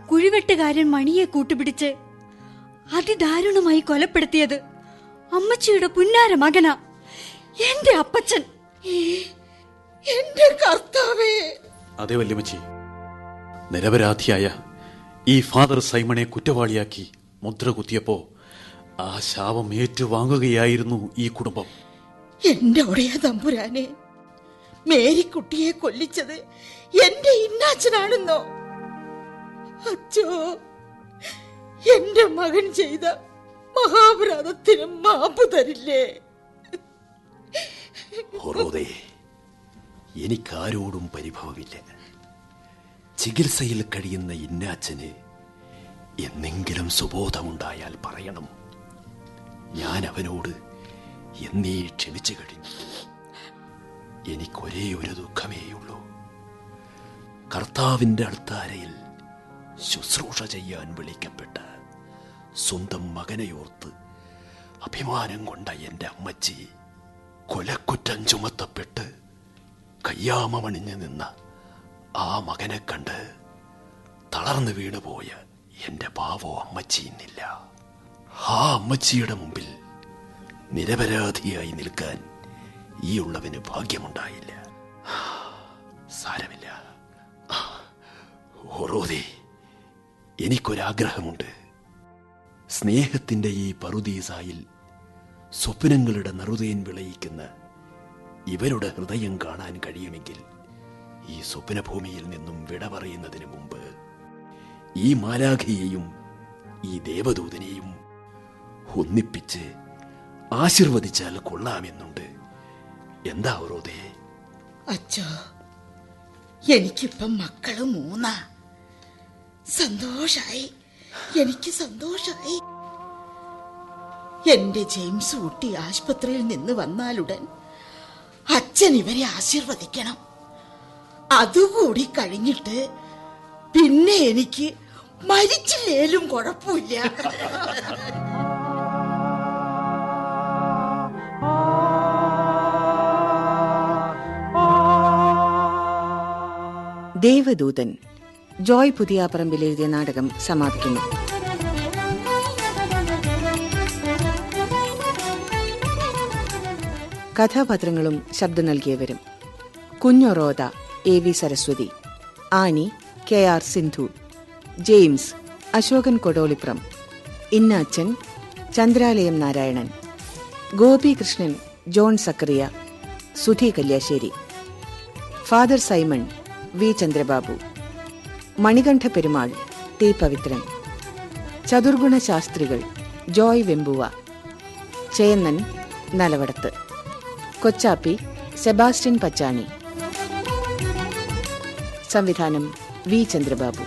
Speaker 9: കുഴിവെട്ടുകാരൻ മണിയെ കൂട്ടുപിടിച്ച് അതിദാരുണമായി കൊലപ്പെടുത്തിയത് അമ്മച്ചിയുടെ പുന്നാര മകനാ, എന്റെ അപ്പച്ചൻ.
Speaker 5: എന്റെ കർത്താവേ!
Speaker 3: അതെ വല്യമ്മച്ചി, നിരപരാധിയായ ഈ ഫാദർ സൈമണെ കുറ്റവാളിയാക്കി മുദ്ര കുത്തിയപ്പോ ആ ശാപം ഏറ്റുവാങ്ങുകയായിരുന്നു ഈ കുടുംബം.
Speaker 5: എന്റെ ഒടയ തമ്പുരാനെ, മേരിക്കുട്ടിയെ കൊല്ലിച്ചത് എന്റെ ഇന്നാച്ചനാണെന്നോ? അച്ചോ, എന്റെ മകൻ ചെയ്ത മഹാപരാധത്തിന് മാപ്പ് തരില്ലേ?
Speaker 11: എനിക്കാരോടും പരിഭവമില്ല. ചികിത്സയിൽ കഴിയുന്ന ഇന്നാച്ചന് എന്നെങ്കിലും സുബോധമുണ്ടായാൽ പറയണം. ഞാൻ അവനോട് എന്നീ ക്ഷമിച്ചു കഴിഞ്ഞു. എനിക്കൊരേ ഒരു ദുഃഖമേയുള്ളൂ. കർത്താവിന്റെ അൾത്താരയിൽ ശുശ്രൂഷ ചെയ്യാൻ വിളിക്കപ്പെട്ട സ്വന്തം മകനെയോർത്ത് അഭിമാനം കൊണ്ട എന്റെ അമ്മച്ചി കൊലക്കുറ്റം ചുമത്തപ്പെട്ട് കയ്യാമണിഞ്ഞു നിന്ന ആ മകനെ കണ്ട് തളർന്നു വീണുപോയ എന്റെ പാവോ അമ്മച്ചി ഇന്നില്ല. ആ അമ്മച്ചിയുടെ മുമ്പിൽ നിരപരാധിയായി നിൽക്കാൻ ഈ ഉള്ളവന് ഭാഗ്യമുണ്ടായില്ല. സാരമില്ല. ഓറോദേ, എനിക്കൊരാഗ്രഹമുണ്ട്. സ്നേഹത്തിന്റെ ഈ പറുദീസായിൽ സ്വപ്നങ്ങളുടെ നറുതേൻ വിളയിക്കുന്ന ഇവരുടെ ഹൃദയം കാണാൻ കഴിയുമെങ്കിൽ ഈ സ്വപ്നഭൂമിയിൽ നിന്നും വിട പറയുന്നതിന് മുമ്പ് ഈ മാലാഖയെയും ഈ ദേവദൂതനെയും ഒന്നിപ്പിച്ച് ആശീർവദിച്ചാൽ കൊള്ളാമെന്നുണ്ട്. എന്താ ഓരോതേ?
Speaker 5: അച്ഛോ, എനിക്കിപ്പം മക്കള് 3. സന്തോഷായി, എനിക്ക് സന്തോഷായി. എന്റെ ജെയിംസ് കുട്ടി ആശുപത്രിയിൽ നിന്ന് വന്നാലുടൻ അച്ഛൻ ഇവരെ ആശീർവദിക്കണം. അതുകൂടി കഴിഞ്ഞിട്ട് പിന്നെ എനിക്ക് മരിച്ചില്ലേലും കുഴപ്പമില്ല.
Speaker 1: ദേവദൂതൻ ജോയ് പുതിയാപ്പറമ്പിൽ എഴുതിയ നാടകം സമാപിക്കുന്നു. കഥാപാത്രങ്ങളും ശബ്ദം നൽകിയവരും: Kunjoroda AV Saraswathi, Annie KR Sindhu, James Ashokan Kodoliprom, Innachan Chandralayam Narayanan, Gopikrishnan John Zachariah, Sudhi Kalyassery, father Simon V Chandrababu, Manikanta Perumal T Pavithran, Chathurguna Shastrikal Joy Vembuva, Chennan Nalavadath, Kochappi Sebastian Pachani. സംവിധാനം V ചന്ദ്രബാബു.